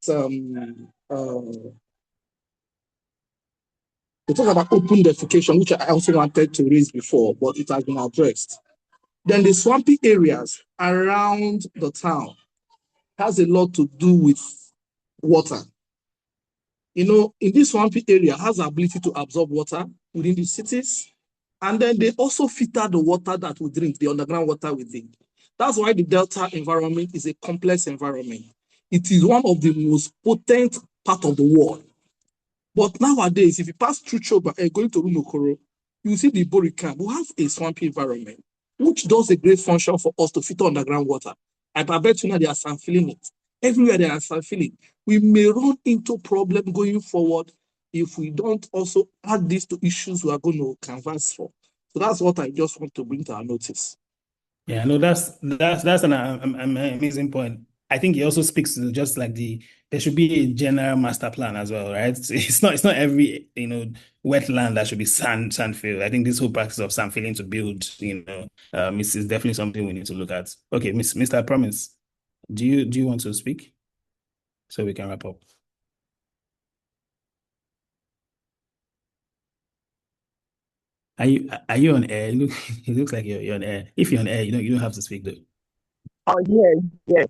we talk about open defecation, which I also wanted to raise before, but it has been addressed. Then the swampy areas around the town has a lot to do with water. You know, in this swampy area has the ability to absorb water within the cities, and then they also filter the water that we drink, the underground water we drink. That's why the Delta environment is a complex environment. It is one of the most potent part of the world. But nowadays, if you pass through Choba and going to Rumokoro, you see the Boricam. We have a swampy environment, which does a great function for us to filter underground water. I bet you now they are feeling it. Everywhere they are feeling. We may run into problem going forward if we don't also add this to issues we are going to canvass for. So that's what I just want to bring to our notice. Yeah, no, that's an amazing point. I think it also speaks to just like there should be a general master plan as well, right? It's not every wetland that should be sand field. I think this whole practice of sand filling to build, is definitely something we need to look at. Okay, Mr. Promise, do you want to speak so we can wrap up? Are you on air? It looks like you're on air. If you're on air, you don't have to speak though. Oh yeah.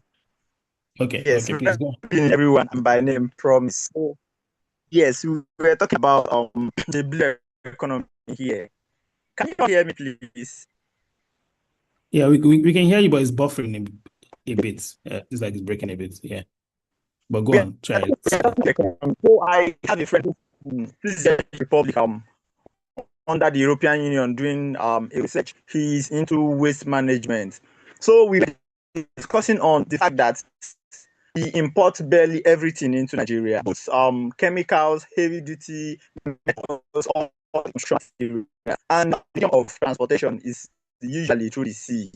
Okay, yes, please go. Everyone, by name Promise. So, yes, we were talking about the blue economy here. Can you hear me, please? Yeah, we can hear you, but it's buffering a bit. It's like it's breaking a bit. Yeah, but go on, try it. So I have a friend who is the Republic under the European Union doing a research. He's into waste management. So we were discussing on the fact that he imports barely everything into Nigeria, both chemicals, heavy duty metals, all and the of transportation is usually through the sea.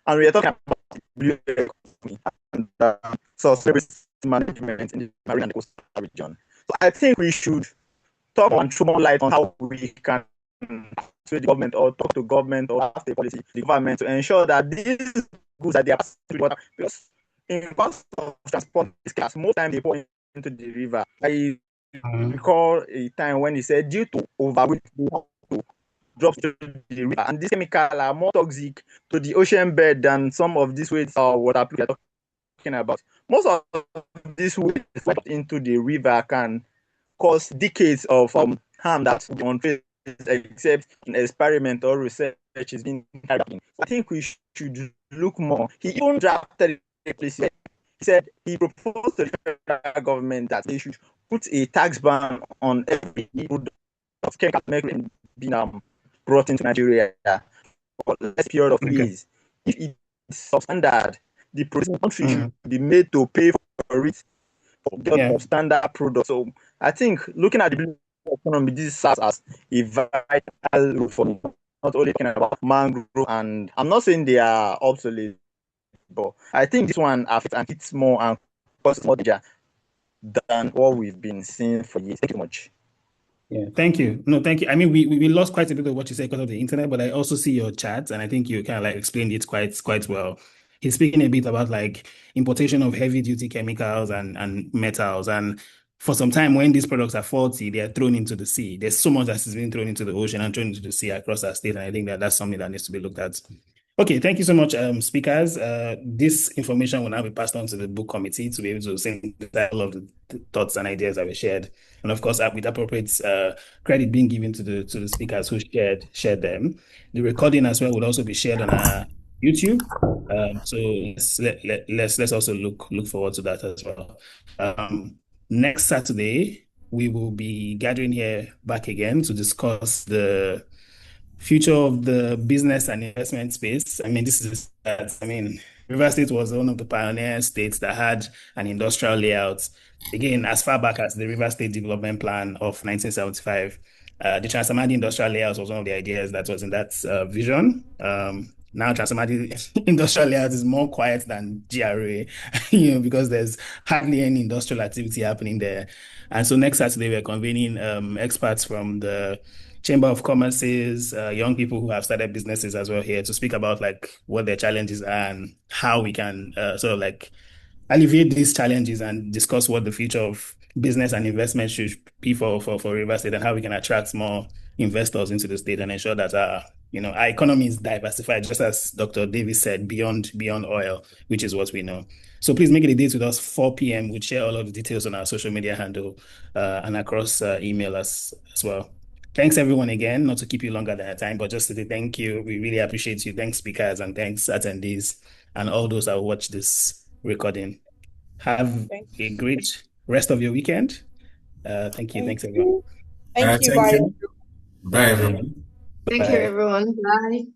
And we are talking about the blue economy and sustainable management in the marine and coastal region. So I think we should talk and throw more light on how we can to the government or talk to government or have the policy, the government to ensure that these goods that they are passing through the water, because in cost of transport is class, most time they pour into the river. I recall a time when he said due to overweight they have to drop to the river, and these chemicals are more toxic to the ocean bed than some of these waste water we are talking about. Most of this waste into the river can cause decades of harm that we won't face except an experiment or research is being carried out. I think we should look more. He even drafted a policy. He said he proposed to the federal government that they should put a tax ban on every product of chemical mercury being brought into Nigeria for less period of years. If it's substandard, the producing country should be made to pay for it for the standard product. So I think looking at the blue economy, this serves as a vital role for me. Not only thinking about mangrove, and I'm not saying they are obsolete, but I think this one affects and hits more and causes more danger than what we've been seeing for years. Thank you so much. Yeah, thank you. No, thank you. I mean, we lost quite a bit of what you said because of the internet, but I also see your chat, and I think you kind of like explained it quite well. He's speaking a bit about like importation of heavy duty chemicals and metals, and for some time when these products are faulty, they are thrown into the sea. There's so much that is being thrown into the ocean and thrown into the sea across our state, and I think that that's something that needs to be looked at. Okay, thank you so much, speakers. This information will now be passed on to the book committee to be able to synthesize all of the thoughts and ideas that were shared, and of course, with appropriate credit being given to the speakers who shared them. The recording as well would also be shared on our YouTube. So let's also look forward to that as well. Next Saturday, we will be gathering here back again to discuss the future of the business and investment space. I mean, River State was one of the pioneer states that had an industrial layout. Again, as far back as the River State Development Plan of 1975, the Transamadi industrial layout was one of the ideas that was in that vision. Now Transamadi industrial layout is more quiet than GRA, because there's hardly any industrial activity happening there. And so next Saturday, we're convening experts from the Chamber of Commerce's, young people who have started businesses as well here to speak about like what their challenges are and how we can sort of like alleviate these challenges and discuss what the future of business and investment should be for River State and how we can attract more investors into the state and ensure that our economy is diversified, just as Dr. Davies said, beyond oil, which is what we know. So please make it a date with us, 4 p.m. We'll share all of the details on our social media handle and across email as well. Thanks everyone again, not to keep you longer than a time, but just to say thank you. We really appreciate you. Thanks speakers and thanks attendees and all those that watch this recording. Have a great rest of your weekend. Thank you. Thanks everyone. Thank you. Thank Bye. you. Bye everyone. Thank you everyone. Bye.